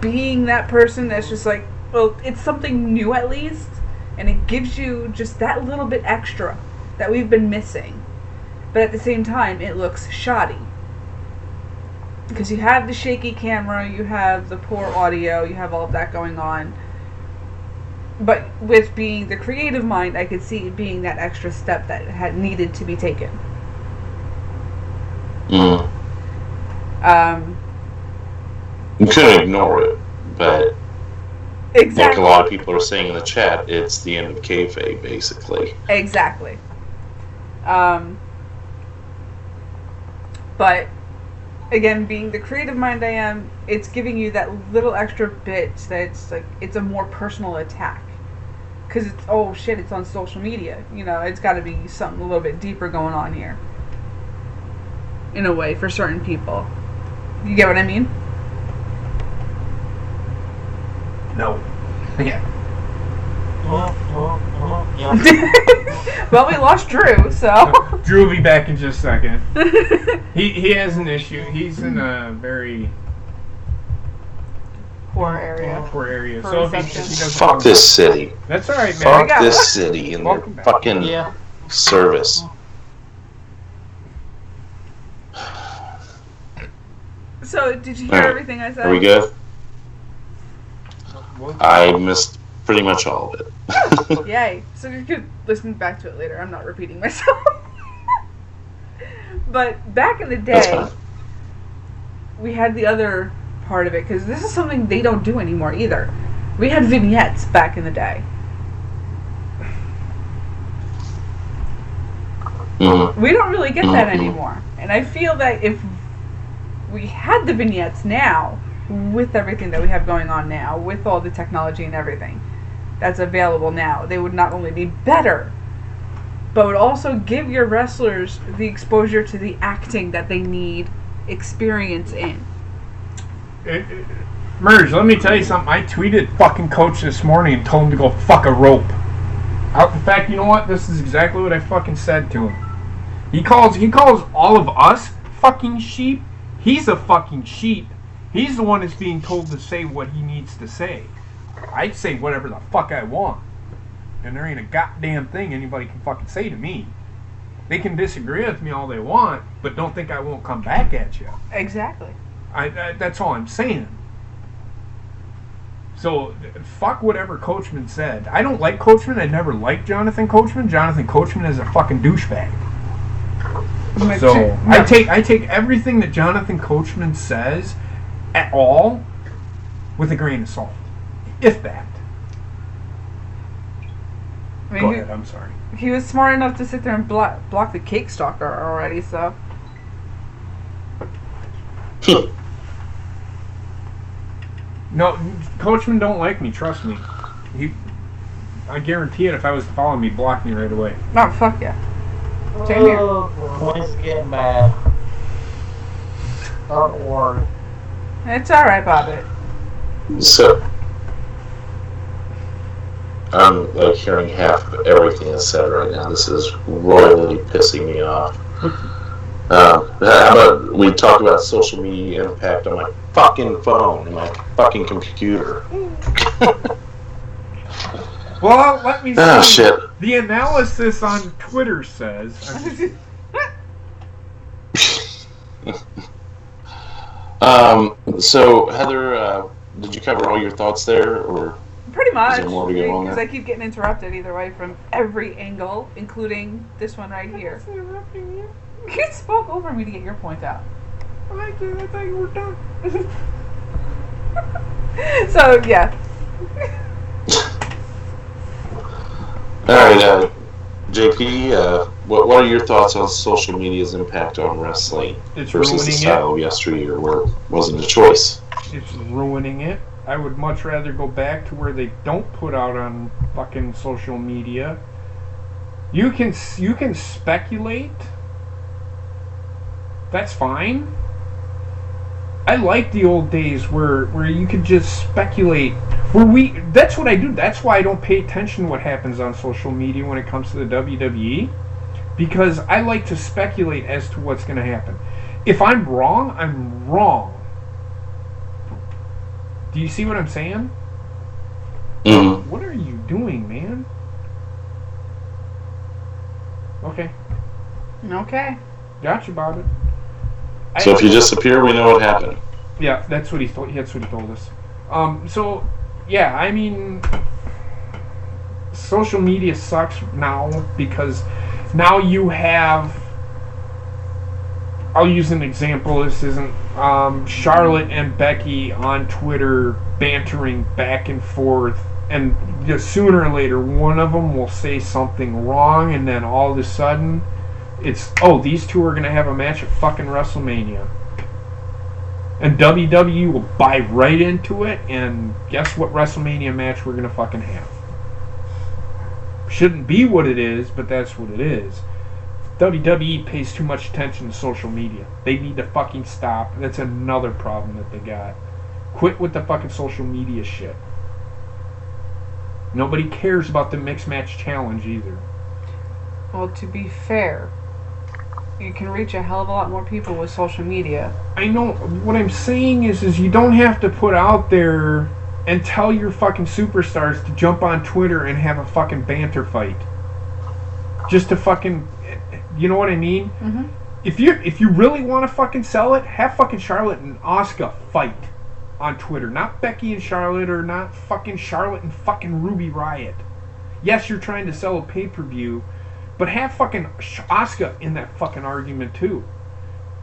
being that person that's just like, well, it's something new at least, and it gives you just that little bit extra that we've been missing. But at the same time, it looks shoddy. Because you have the shaky camera, you have the poor audio, you have all of that going on. But with being the creative mind, I could see it being that extra step that had needed to be taken. You couldn't ignore it, but Exactly. Like a lot of people are saying in the chat, it's the end of kayfabe, basically. Exactly. But again, being the creative mind I am, it's giving you that little extra bit that's like it's a more personal attack. Because it's, oh shit, it's on social media. You know, it's got to be something a little bit deeper going on here. In a way, for certain people. You get what I mean? No. Yeah. Well, we lost Drew, so. Drew will be back in just a second. He has an issue. He's in a very poor area. So if he doesn't fuck this city. That's all right, man. Fuck this city and their fucking service. So, did you hear everything I said? Are we good? I missed pretty much all of it. Yay. So you could listen back to it later. I'm not repeating myself. But back in the day, we had the other part of it, because this is something they don't do anymore either. We had vignettes back in the day. Mm-hmm. We don't really get that anymore. And I feel that if we had the vignettes now, with everything that we have going on now, with all the technology and everything that's available now, they would not only be better, but would also give your wrestlers the exposure to the acting that they need experience in. Merge, let me tell you something. I tweeted fucking Coach this morning and told him to go fuck a rope. In fact, you know what? This is exactly what I fucking said to him. He calls all of us fucking sheep. He's a fucking sheep. He's the one that's being told to say what he needs to say. I say whatever the fuck I want. And there ain't a goddamn thing anybody can fucking say to me. They can disagree with me all they want, but don't think I won't come back at you. Exactly. That's all I'm saying. So, fuck whatever Coachman said. I don't like Coachman. I never liked Jonathan Coachman. Jonathan Coachman is a fucking douchebag. So, I take everything that Jonathan Coachman says at all with a grain of salt. If that. I mean, Go ahead, I'm sorry. He was smart enough to sit there and block the cake stalker already, so. No, Coachman don't like me, trust me. I guarantee it, if I was to follow him, he'd block me right away. Oh, fuck yeah. Same here. Points getting bad. Don't worry. It's alright, Bobbitt. So, I'm like hearing half of everything that's said right now. This is royally pissing me off. How about we talk about social media impact on my fucking phone and my fucking computer? Well, let me see. Oh, shit. The analysis on Twitter says... So, Heather, did you cover all your thoughts there, or pretty much? Is there more to go on Because there? I keep getting interrupted either way from every angle, including this one right here. Interrupting you? You spoke over me to get your point out. I thought you were done. So, yeah. Alright, JP, what are your thoughts on social media's impact on wrestling It's versus the ruining style of yesteryear where it wasn't a choice? It's ruining it. I would much rather go back to where they don't put out on fucking social media. You can speculate. That's fine. I like the old days where you could just speculate. That's what I do. That's why I don't pay attention to what happens on social media when it comes to the WWE. Because I like to speculate as to what's going to happen. If I'm wrong, I'm wrong. Do you see what I'm saying? Mm-hmm. What are you doing, man? Okay. Okay. Gotcha, Bobbitt. So if you disappear, we know what happened. Yeah, that's what he told us. So, yeah, I mean, social media sucks now because now you have I'll use an example. This isn't Charlotte and Becky on Twitter bantering back and forth, and just sooner or later one of them will say something wrong, and then all of a sudden it's, oh, these two are going to have a match at fucking WrestleMania. And WWE will buy right into it, and guess what WrestleMania match we're going to fucking have. Shouldn't be what it is, but that's what it is. WWE pays too much attention to social media. They need to fucking stop. That's another problem that they got. Quit with the fucking social media shit. Nobody cares about the mixed match challenge either. Well, to be fair, you can reach a hell of a lot more people with social media. I know. What I'm saying is you don't have to put out there and tell your fucking superstars to jump on Twitter and have a fucking banter fight. Just to fucking... You know what I mean? Mm-hmm. If you really want to fucking sell it, have fucking Charlotte and Asuka fight on Twitter. Not Becky and Charlotte, or not fucking Charlotte and fucking Ruby Riott. Yes, you're trying to sell a pay-per-view, but have fucking Asuka in that fucking argument too.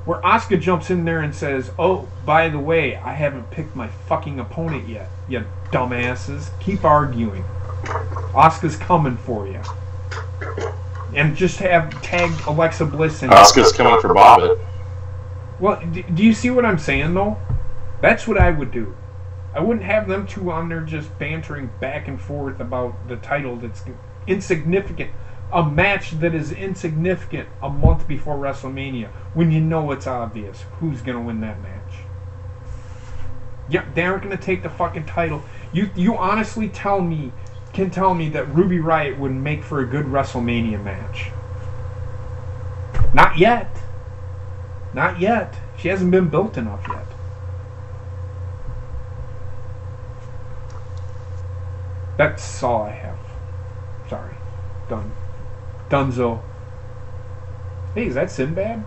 Where Asuka jumps in there and says, oh, by the way, I haven't picked my fucking opponent yet, you dumbasses. Keep arguing. Asuka's coming for you. And just have tagged Alexa Bliss in. Asuka's coming for Bobbitt. Well, do you see what I'm saying, though? That's what I would do. I wouldn't have them two on there just bantering back and forth about the title that's insignificant. A match that is insignificant a month before WrestleMania, when you know it's obvious who's going to win that match. Yeah, they aren't going to take the fucking title. You honestly can tell me that Ruby Riott would make for a good WrestleMania match. Not yet. Not yet. She hasn't been built enough yet. That's all I have. Sorry. Done. Dunzo. Hey, is that Sinbad?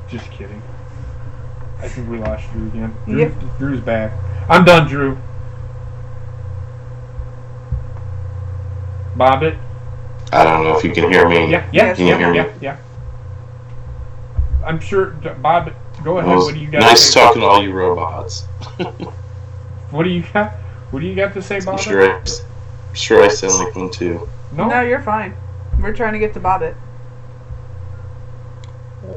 Just kidding. I think we lost Drew again. Drew's back. I'm done, Drew. Bobbitt? I don't know if you can hear me. Yeah. I'm sure, Bobbitt, go ahead. Well, what do you got? Nice talking to all you robots. What do you got? What do you got to say, Bobbitt? I'm sure I sound like one too. No, you're fine. We're trying to get to Bobbitt.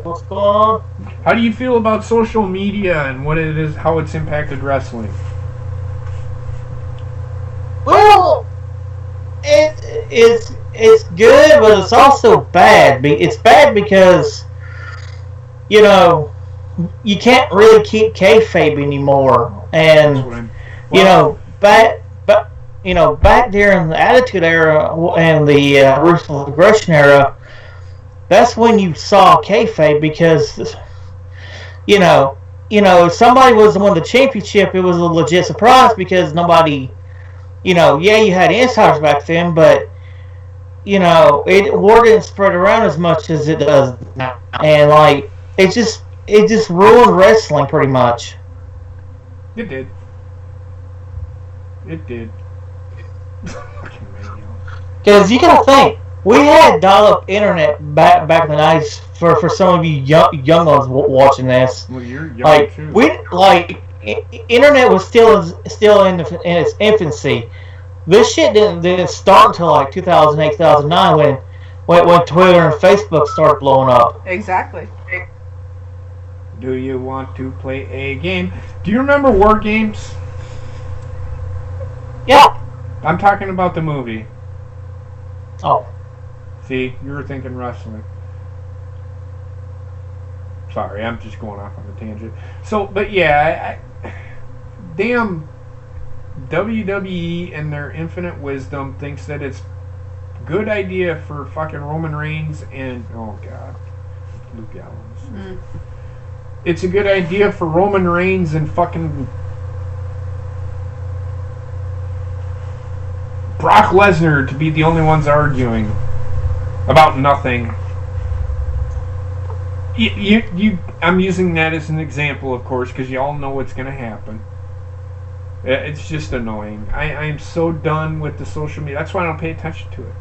What's going on? How do you feel about social media and what it is, how it's impacted wrestling? Well, it's good, but it's also bad. It's bad because, you know, you can't really keep kayfabe anymore, and back during the Attitude Era and the Ruthless Aggression Era, that's when you saw kayfabe, because if somebody was to win the championship, it was a legit surprise, because nobody, you had insiders back then, but word didn't spread around as much as it does now, and it just ruined wrestling pretty much. It did. Because you gotta think, we had dial-up internet back in the 90s. For some of you young ones watching this, well, you're young too. Internet was still in its infancy. This shit didn't start until 2008, 2009 when Twitter and Facebook started blowing up. Exactly. Do you want to play a game? Do you remember War Games? Yeah. I'm talking about the movie. Oh. See, you were thinking wrestling. Sorry, I'm just going off on a tangent. So, but yeah, damn, WWE in their infinite wisdom thinks that it's a good idea for fucking Roman Reigns and, oh God, Luke Gallows. It's a good idea for Roman Reigns and fucking Brock Lesnar to be the only ones arguing about nothing. I'm using that as an example, of course, because you all know what's going to happen. It's just annoying. I am so done with the social media. That's why I don't pay attention to it.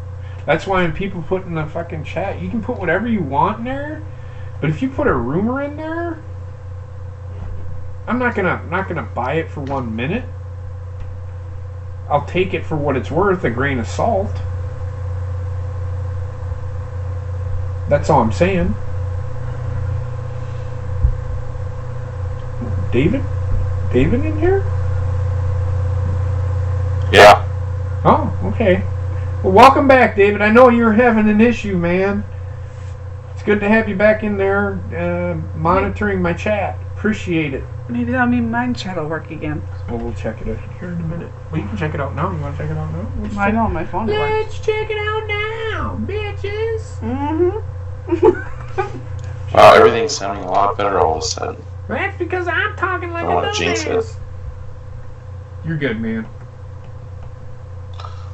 That's why when people put in the fucking chat, you can put whatever you want in there, but if you put a rumor in there, I'm not gonna buy it for 1 minute. I'll take it for what it's worth, a grain of salt. That's all I'm saying. David? David in here? Yeah. Oh, okay. Well, welcome back, David. I know you're having an issue, man. It's good to have you back in there monitoring my chat. Appreciate it. Maybe that'll mean my chat will work again. Well, we'll check it out here in a minute. Well, you can check it out now. You want to check it out now? I know on my phone it works. Let's check it out now, bitches. Mm-hmm. Wow, everything's sounding a lot better all of a sudden. That's because I'm talking like I a want to jinx dumbass. it. You're good, man.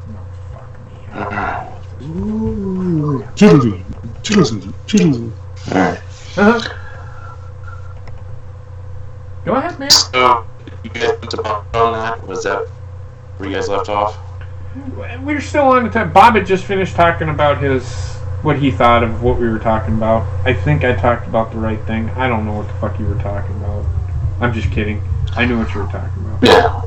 No, fuck me. Ooh, children. Alright. Go ahead, man. So, you guys went to Bobbitt on that? Was that where you guys left off? We're still on the time. Bobbitt just finished talking about what he thought of what we were talking about. I think I talked about the right thing. I don't know what the fuck you were talking about. I'm just kidding. I knew what you were talking about.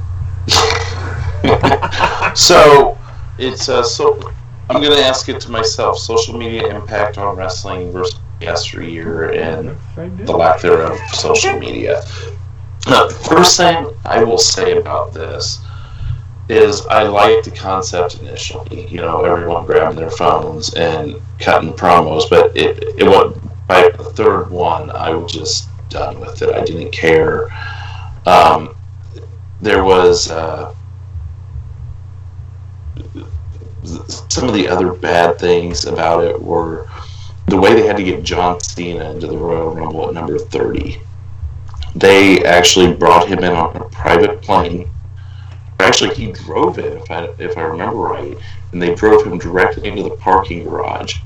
Yeah. So, it's I'm going to ask it to myself. Social media impact on wrestling versus yesteryear and the lack thereof of social media. First thing I will say about this is I liked the concept initially. You know, everyone grabbing their phones and cutting promos, but it went by the third one. I was just done with it. I didn't care. There was some of the other bad things about it were the way they had to get John Cena into the Royal Rumble at number 30. They actually brought him in on a private plane. Actually, he drove it, if I remember right, and they drove him directly into the parking garage.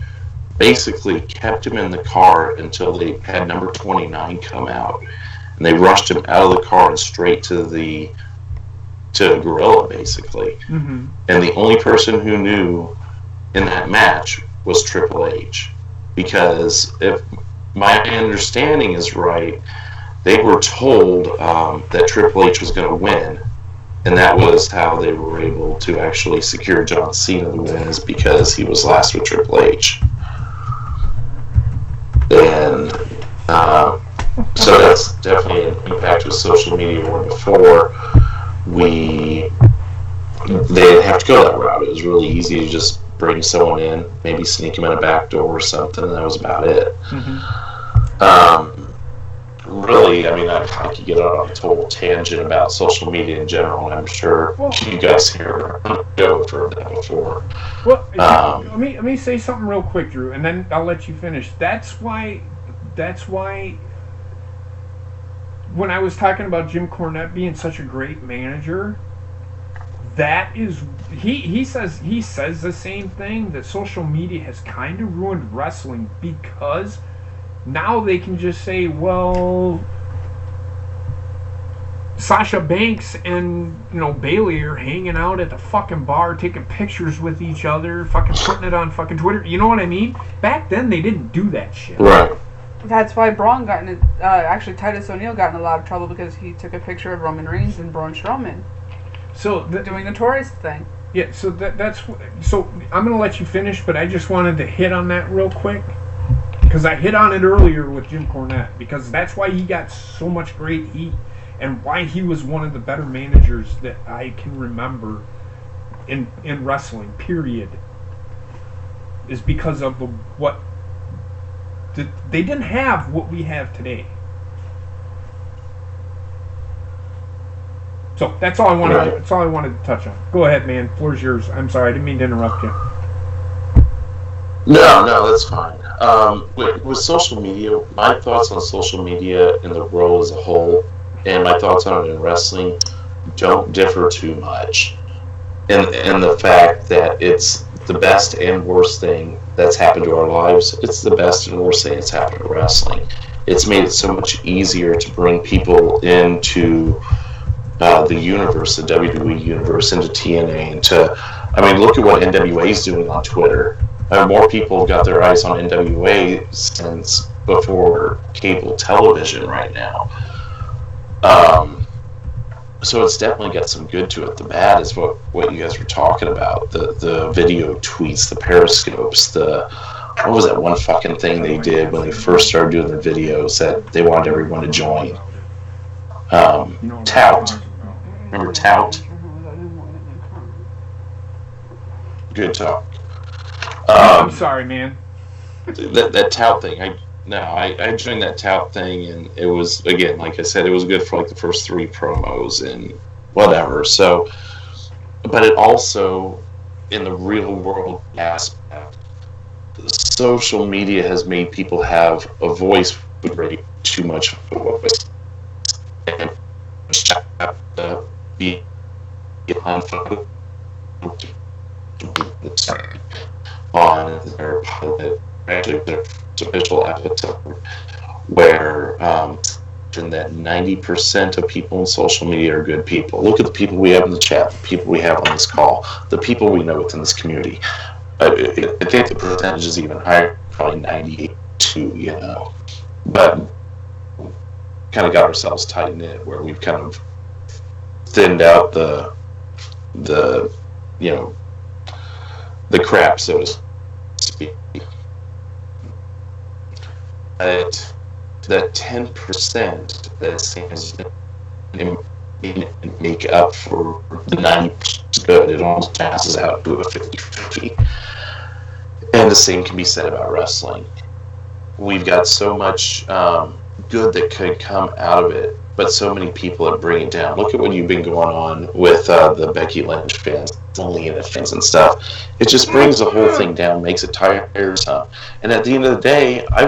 Basically, kept him in the car until they had number 29 come out, and they rushed him out of the car and straight to Gorilla, basically. Mm-hmm. And the only person who knew in that match was Triple H, because if my understanding is right, they were told that Triple H was going to win. And that was how they were able to actually secure John Cena the win, is because he was last with Triple H. And so that's definitely an impact with social media, where before they didn't have to go that route. It was really easy to just bring someone in, maybe sneak them in a back door or something, and that was about it. Mm-hmm. Really, I mean, I could get on a total tangent about social media in general, and I'm sure you guys here go for that before. Well, let me say something real quick, Drew, and then I'll let you finish. That's why when I was talking about Jim Cornette being such a great manager, that is he says the same thing, that social media has kind of ruined wrestling, because now they can just say, well, Sasha Banks and Bayley are hanging out at the fucking bar, taking pictures with each other, fucking putting it on fucking Twitter. You know what I mean? Back then they didn't do that shit. Right. That's why Braun got in. Actually, Titus O'Neil got in a lot of trouble because he took a picture of Roman Reigns and Braun Strowman. So doing the tourist thing. Yeah. So so I'm gonna let you finish, but I just wanted to hit on that real quick, because I hit on it earlier with Jim Cornette, because that's why he got so much great heat, and why he was one of the better managers that I can remember in wrestling, period, is because of they didn't have what we have today. So that's all I wanted. Right. That's all I wanted to touch on. Go ahead, man. Floor's yours. I'm sorry, I didn't mean to interrupt you. No, that's fine. With social media, my thoughts on social media in the world as a whole, and my thoughts on it in wrestling, don't differ too much. And the fact that it's the best and worst thing that's happened to our lives, it's the best and worst thing that's happened to wrestling. It's made it so much easier to bring people into the universe, the WWE universe, into TNA, look at what NWA is doing on Twitter. more people got their eyes on NWA since before cable television right now. So it's definitely got some good to it. The bad is what you guys were talking about. The video tweets, the periscopes, what was that one fucking thing they did when they first started doing the videos that they wanted everyone to join? Tout. Remember Tout? Good talk. I'm sorry, man. That Tout thing, I joined that Tout thing, and it was, again, like I said, it was good for like the first 3 promos and whatever. So, but it also, in the real world aspect, social media has made people have a voice with way too much of a voice, and be on their pilot, actually their official episode, where that 90% of people in social media are good people. Look at the people we have in the chat, the people we have on this call, the people we know within this community. I think the percentage is even higher, probably 98%, But kind of got ourselves tight knit where we've kind of thinned out the crap, so to speak. That 10% that seems to make up for the 90% good, it almost passes out to a 50-50. And the same can be said about wrestling. We've got so much good that could come out of it, but so many people that bring it down. Look at what you've been going on with the Becky Lynch fans, the Lena fans and stuff. It just brings the whole thing down, makes it tiresome. And at the end of the day, I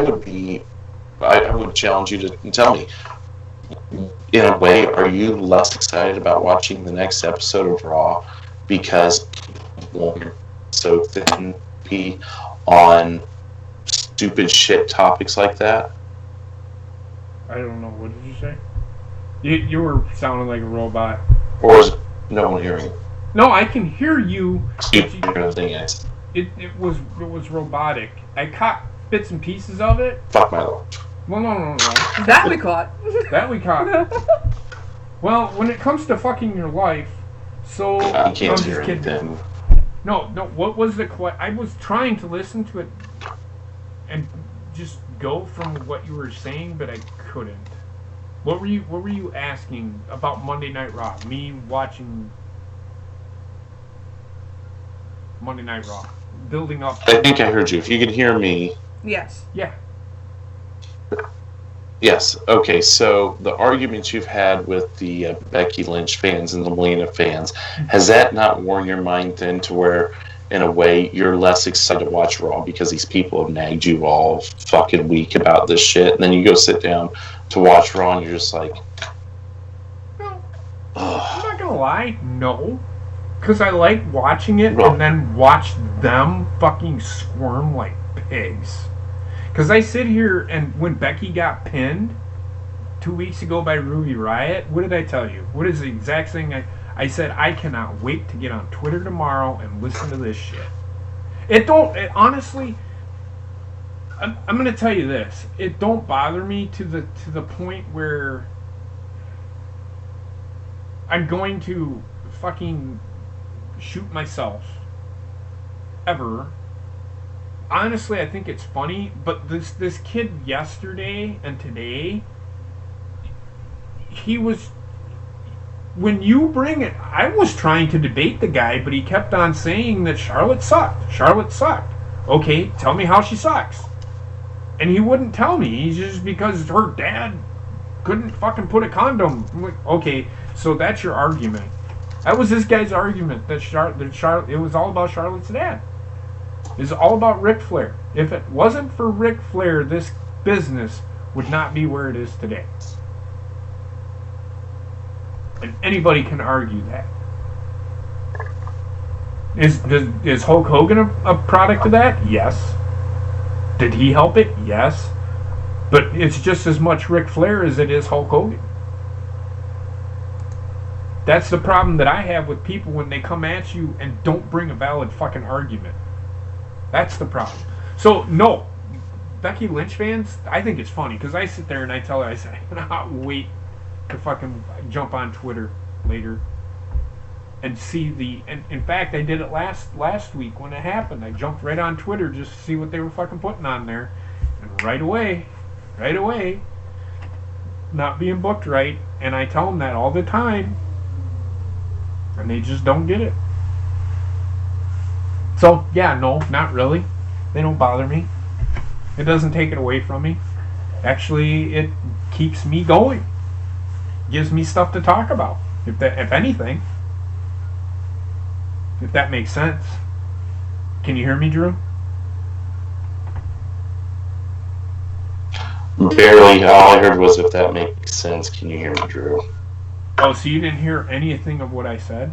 would challenge you to tell me, in a way, are you less excited about watching the next episode of Raw because people won't so thin be on stupid shit topics like that? I don't know. What did you say? You were sounding like a robot. Or is no one hearing? No, I can hear you. It was robotic. I caught bits and pieces of it. Fuck my life. Well, no. That we caught. That we caught. Well, when it comes to fucking your life, so I can't hear anything. No. What was the question? I was trying to listen to it and just go from what you were saying, but I couldn't. What were you asking about Monday Night Raw? Me watching Monday Night Raw, building up. I think I heard you. If you can hear me. Yes. Yeah. Yes. Okay. So the arguments you've had with the Becky Lynch fans and the Melina fans, has that not worn your mind then to where, in a way, you're less excited to watch Raw because these people have nagged you all fucking week about this shit, and then you go sit down to watch Raw and you're just like, no. I'm not gonna lie, no, because I like watching it and then watch them fucking squirm like pigs. Because I sit here, and when Becky got pinned 2 weeks ago by Ruby Riott, what did I tell you? What is the exact thing I said? I cannot wait to get on Twitter tomorrow and listen to this shit. Honestly, I'm going to tell you this. It don't bother me to the point where I'm going to fucking shoot myself. Ever. Honestly, I think it's funny, but this kid yesterday and today, he was, when you bring it, I was trying to debate the guy, but he kept on saying that Charlotte sucked. Charlotte sucked. Okay, tell me how she sucks. And he wouldn't tell me. He's just because her dad couldn't fucking put a condom. I'm like, okay, so that's your argument. That was this guy's argument, that Charlotte, it was all about Charlotte's dad. It's all about Ric Flair. If it wasn't for Ric Flair, this business would not be where it is today. And anybody can argue that. Is Hulk Hogan a product of that? Yes. Did he help it? Yes. But it's just as much Ric Flair as it is Hulk Hogan. That's the problem that I have with people when they come at you and don't bring a valid fucking argument. That's the problem. So, no. Becky Lynch fans, I think it's funny because I sit there and I tell her, I say, I cannot wait to fucking jump on Twitter later and see the. And in fact, I did it last week when it happened. I jumped right on Twitter just to see what they were fucking putting on there, and right away, not being booked right, and I tell them that all the time, and they just don't get it. So yeah, no, not really. They don't bother me. It doesn't take it away from me. Actually, it keeps me going. Gives me stuff to talk about, if anything. If that makes sense. Can you hear me, Drew? Barely. All I heard was, if that makes sense. Can you hear me, Drew? Oh, so you didn't hear anything of what I said?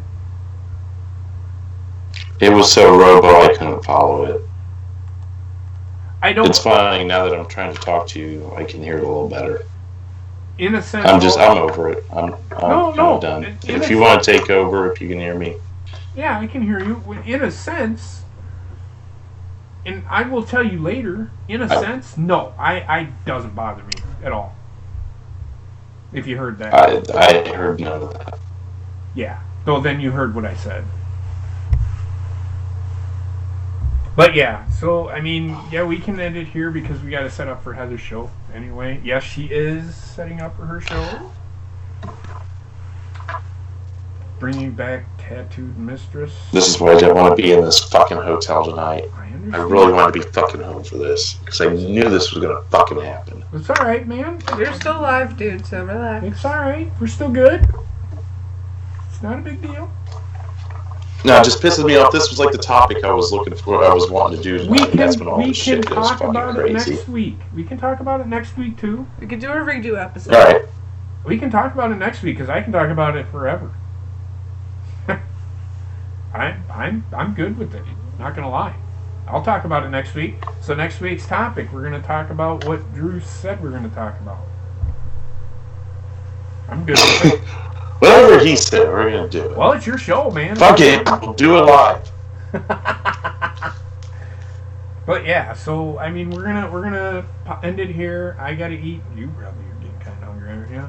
It was so robo I couldn't follow it. I don't. It's fine now that I'm trying to talk to you. I can hear it a little better. In a sense, I'm over it. I'm done. If you want to take over, if you can hear me. Yeah, I can hear you. In a sense, and I will tell you later. In a sense, no, I doesn't bother me at all. If you heard that, I heard none of that. Yeah. So then you heard what I said. But yeah, so I mean, yeah, we can end it here because we got to set up for Heather's show anyway. Yes, she is setting up for her show. Bringing back Tattooed Mistress. This is why I didn't want to be in this fucking hotel tonight. I really wanted to be fucking home for this because I knew this was gonna fucking happen. It's all right, man. You're still alive, dude. So relax. It's all right. We're still good. It's not a big deal. No, it just pisses me off. This was like the topic I was looking for. I was wanting to do tonight. That's when all the shit goes fucking crazy. Next week. We can talk about it next week too. We could do a redo episode. All right. We can talk about it next week because I can talk about it forever. I'm good with it. Not gonna lie. I'll talk about it next week. So next week's topic, we're gonna talk about what Drew said we're gonna talk about. I'm good with it. Whatever he said, we're gonna do it. Well, it's your show, man. Fuck it, we'll do it live. But yeah, so I mean, we're gonna end it here. I gotta eat. You probably are getting kind of hungry, aren't you?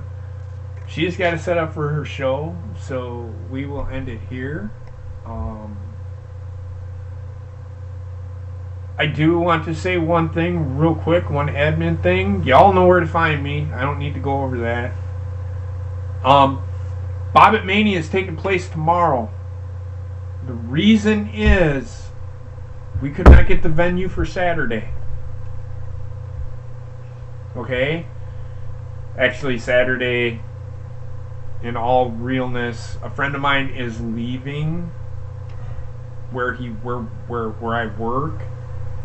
She's got to set up for her show, so we will end it here. I do want to say one thing real quick, one admin thing. Y'all know where to find me. I don't need to go over that. Bobbitt Mania is taking place tomorrow. The reason is we could not get the venue for Saturday. Okay? Actually, Saturday, in all realness, a friend of mine is leaving where I work.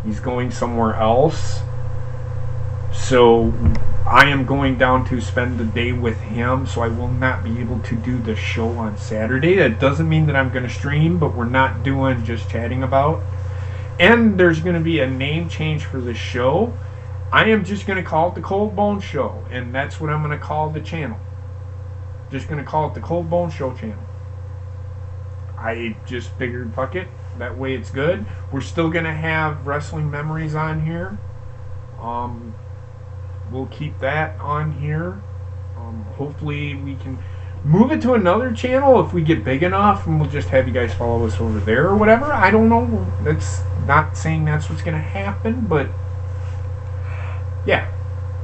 He's going somewhere else. So I am going down to spend the day with him, so I will not be able to do the show on Saturday. That doesn't mean that I'm going to stream, but we're not doing just chatting about. And there's going to be a name change for the show. I am just going to call it the Cold Bone Show, and that's what I'm going to call the channel. Just going to call it the Cold Bone Show channel. I just figured, fuck it. That way it's good. We're still going to have Wrestling Memories on here. We'll keep that on here. Hopefully we can move it to another channel if we get big enough, and we'll just have you guys follow us over there or whatever. I don't know. That's not saying that's what's going to happen, but yeah.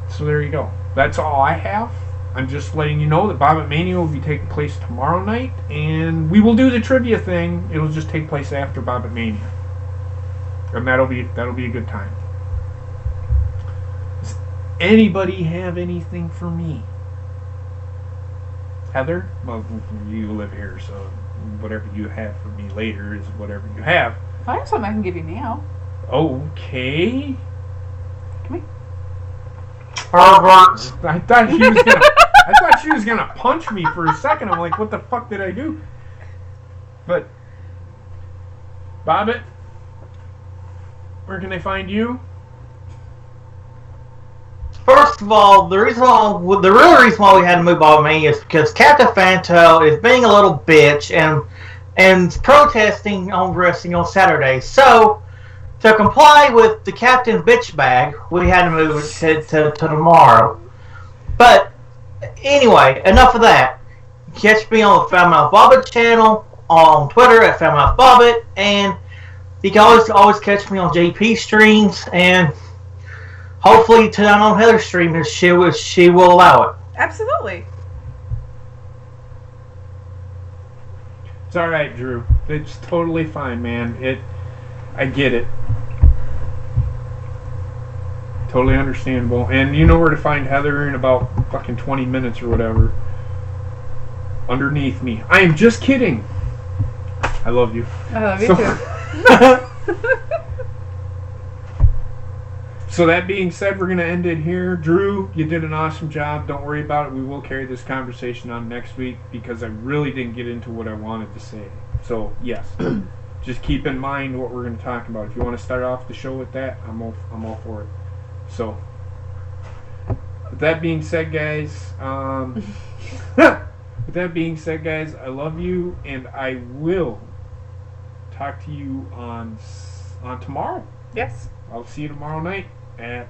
So there you go. That's all I have. I'm just letting you know that Bobbitt Mania will be taking place tomorrow night, and we will do the trivia thing. It'll just take place after Bobbitt Mania, and that'll be a good time. Does anybody have anything for me? Heather? Well, you live here, so whatever you have for me later is whatever you have. I have something I can give you now. Okay. Come here. I thought she was gonna punch me for a second. I'm like, what the fuck did I do? But Bobbitt, where can they find you? First of all, the real reason why we had to move Bobbitt Mania is because Captain Fanto is being a little bitch and protesting on wrestling on Saturday. So to comply with the captain's bitch bag, we had to move it to tomorrow. But anyway, enough of that. Catch me on the Foul-mouth Bobbitt channel, on Twitter at Foul-mouth Bobbitt, and you can always catch me on JP streams, and hopefully tonight on Heather's stream if she will allow it. Absolutely. It's all right, Drew. It's totally fine, man. I get it. Totally understandable. And you know where to find Heather in about fucking 20 minutes or whatever. Underneath me. I am just kidding. I love you. I love you too. So that being said, we're going to end it here. Drew, you did an awesome job. Don't worry about it. We will carry this conversation on next week because I really didn't get into what I wanted to say. So, yes. Just keep in mind what we're going to talk about. If you want to start off the show with that, I'm all for it. So, with that being said, guys, I love you, and I will talk to you on tomorrow. Yes. I'll see you tomorrow night at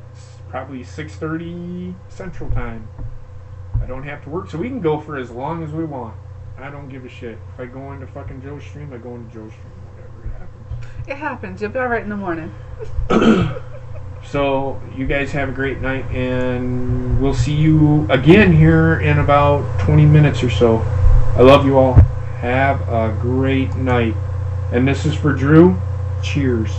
probably 6:30 Central Time. I don't have to work, so we can go for as long as we want. I don't give a shit. If I go into fucking Joe's stream, I go into Joe's stream. Whatever, it happens. It happens. You'll be alright in the morning. So, you guys have a great night, and we'll see you again here in about 20 minutes or so. I love you all. Have a great night. And this is for Drew. Cheers.